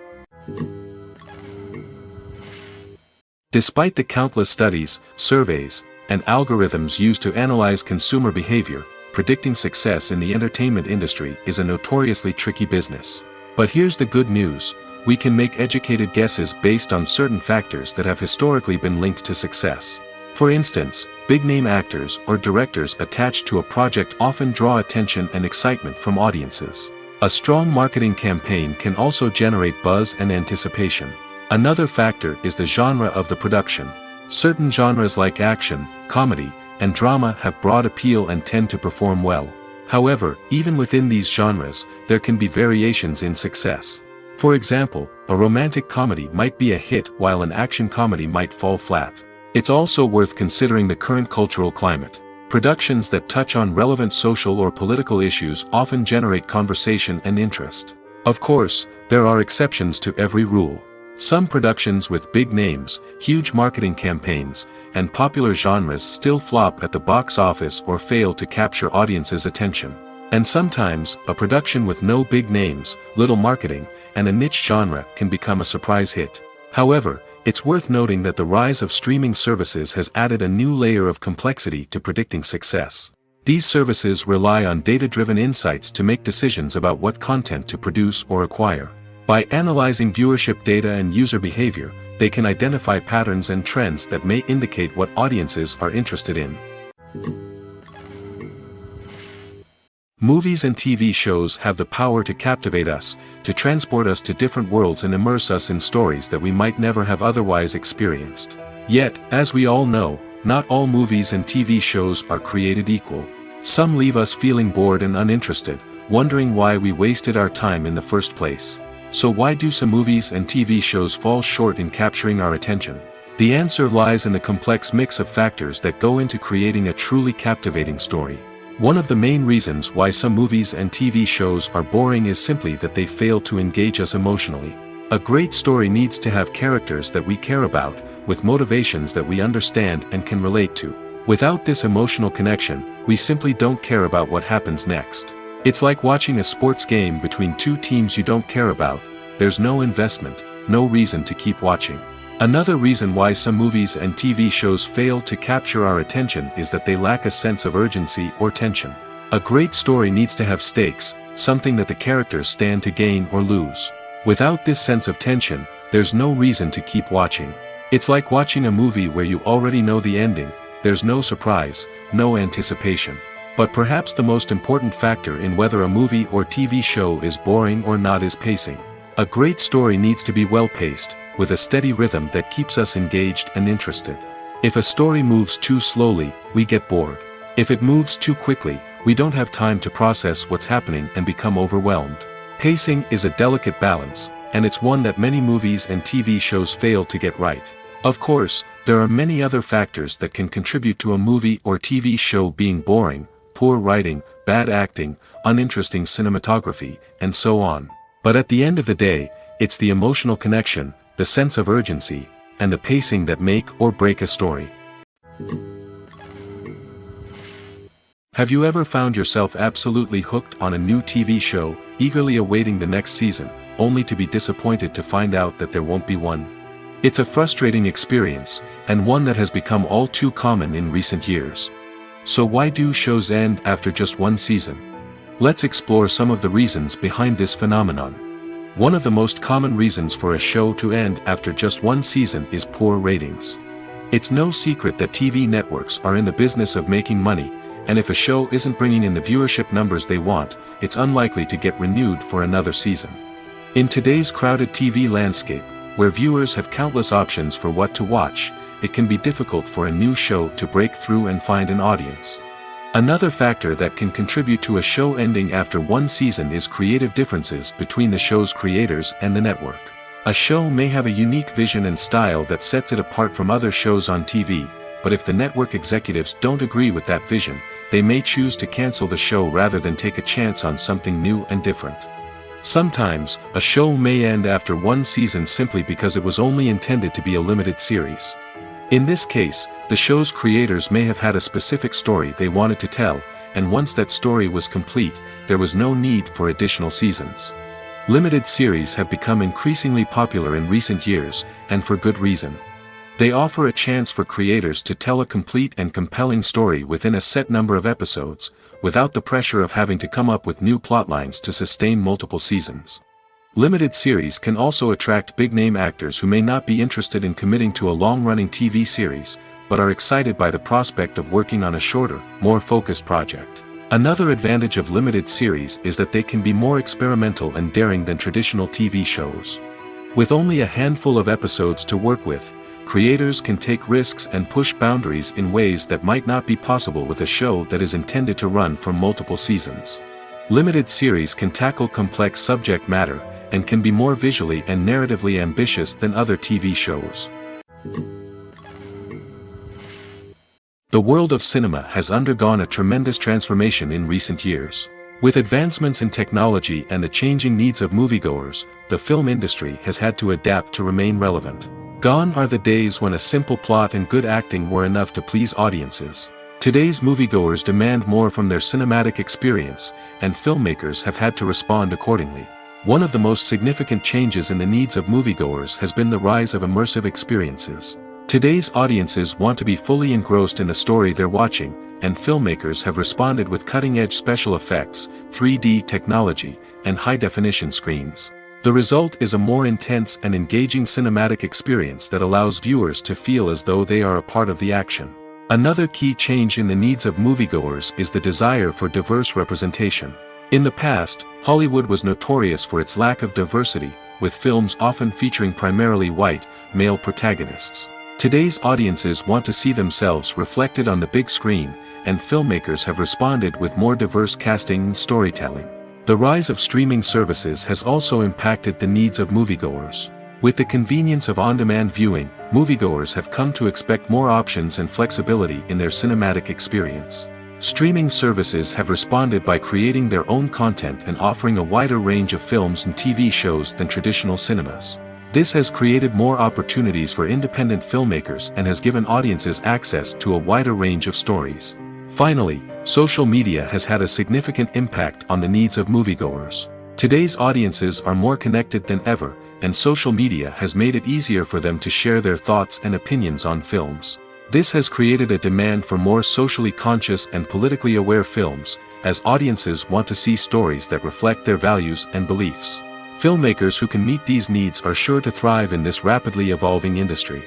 Despite the countless studies, surveys, and algorithms used to analyze consumer behavior, predicting success in the entertainment industry is a notoriously tricky business. But here's the good news: we can make educated guesses based on certain factors that have historically been linked to success. For instance, big-name actors or directors attached to a project often draw attention and excitement from audiences. A strong marketing campaign can also generate buzz and anticipation. Another factor is the genre of the production. Certain genres like action, comedy, and drama have broad appeal and tend to perform well. However, even within these genres, there can be variations in success. For example, a romantic comedy might be a hit while an action comedy might fall flat. It's also worth considering the current cultural climate. Productions that touch on relevant social or political issues often generate conversation and interest. Of course, there are exceptions to every rule. Some productions with big names, huge marketing campaigns, and popular genres still flop at the box office or fail to capture audiences' attention. And sometimes, a production with no big names, little marketing, and a niche genre can become a surprise hit. However, it's worth noting that the rise of streaming services has added a new layer of complexity to predicting success. These services rely on data-driven insights to make decisions about what content to produce or acquire. By analyzing viewership data and user behavior, they can identify patterns and trends that may indicate what audiences are interested in. Movies and TV shows have the power to captivate us, to transport us to different worlds and immerse us in stories that we might never have otherwise experienced. Yet, as we all know, not all movies and TV shows are created equal. Some leave us feeling bored and uninterested, wondering why we wasted our time in the first place. So why do some movies and TV shows fall short in capturing our attention? The answer lies in the complex mix of factors that go into creating a truly captivating story. One of the main reasons why some movies and TV shows are boring is simply that they fail to engage us emotionally. A great story needs to have characters that we care about, with motivations that we understand and can relate to. Without this emotional connection, we simply don't care about what happens next. It's like watching a sports game between two teams you don't care about. There's no investment, no reason to keep watching. Another reason why some movies and TV shows fail to capture our attention is that they lack a sense of urgency or tension. A great story needs to have stakes, something that the characters stand to gain or lose. Without this sense of tension, there's no reason to keep watching. It's like watching a movie where you already know the ending. There's no surprise, no anticipation. But perhaps the most important factor in whether a movie or TV show is boring or not is pacing. A great story needs to be well-paced, with a steady rhythm that keeps us engaged and interested. If a story moves too slowly, we get bored. If it moves too quickly, we don't have time to process what's happening and become overwhelmed. Pacing is a delicate balance, and it's one that many movies and TV shows fail to get right. Of course, there are many other factors that can contribute to a movie or TV show being boring: poor writing, bad acting, uninteresting cinematography, and so on. But at the end of the day, it's the emotional connection, the sense of urgency, and the pacing that make or break a story. Have you ever found yourself absolutely hooked on a new TV show, eagerly awaiting the next season, only to be disappointed to find out that there won't be one? It's a frustrating experience, and one that has become all too common in recent years. So why do shows end after just one season? Let's explore some of the reasons behind this phenomenon. One of the most common reasons for a show to end after just one season is poor ratings. It's no secret that TV networks are in the business of making money, and if a show isn't bringing in the viewership numbers they want, it's unlikely to get renewed for another season. In today's crowded TV landscape, where viewers have countless options for what to watch, it can be difficult for a new show to break through and find an audience. Another factor that can contribute to a show ending after one season is creative differences between the show's creators and the network. A show may have a unique vision and style that sets it apart from other shows on TV, but if the network executives don't agree with that vision, they may choose to cancel the show rather than take a chance on something new and different. Sometimes, a show may end after one season simply because it was only intended to be a limited series. In this case, the show's creators may have had a specific story they wanted to tell, and once that story was complete, there was no need for additional seasons. Limited series have become increasingly popular in recent years, and for good reason. They offer a chance for creators to tell a complete and compelling story within a set number of episodes, without the pressure of having to come up with new plotlines to sustain multiple seasons. Limited series can also attract big-name actors who may not be interested in committing to a long-running TV series, but are excited by the prospect of working on a shorter, more focused project. Another advantage of limited series is that they can be more experimental and daring than traditional TV shows. With only a handful of episodes to work with, creators can take risks and push boundaries in ways that might not be possible with a show that is intended to run for multiple seasons. Limited series can tackle complex subject matter, and can be more visually and narratively ambitious than other TV shows. The world of cinema has undergone a tremendous transformation in recent years. With advancements in technology and the changing needs of moviegoers, the film industry has had to adapt to remain relevant. Gone are the days when a simple plot and good acting were enough to please audiences. Today's moviegoers demand more from their cinematic experience, and filmmakers have had to respond accordingly. One of the most significant changes in the needs of moviegoers has been the rise of immersive experiences. Today's audiences want to be fully engrossed in the story they're watching, and filmmakers have responded with cutting-edge special effects, 3D technology, and high-definition screens. The result is a more intense and engaging cinematic experience that allows viewers to feel as though they are a part of the action. Another key change in the needs of moviegoers is the desire for diverse representation. In the past, Hollywood was notorious for its lack of diversity, with films often featuring primarily white, male protagonists. Today's audiences want to see themselves reflected on the big screen, and filmmakers have responded with more diverse casting and storytelling. The rise of streaming services has also impacted the needs of moviegoers. With the convenience of on-demand viewing, moviegoers have come to expect more options and flexibility in their cinematic experience. Streaming services have responded by creating their own content and offering a wider range of films and TV shows than traditional cinemas. This has created more opportunities for independent filmmakers and has given audiences access to a wider range of stories. Finally, social media has had a significant impact on the needs of moviegoers. Today's audiences are more connected than ever, and social media has made it easier for them to share their thoughts and opinions on films. This has created a demand for more socially conscious and politically aware films, as audiences want to see stories that reflect their values and beliefs. Filmmakers who can meet these needs are sure to thrive in this rapidly evolving industry.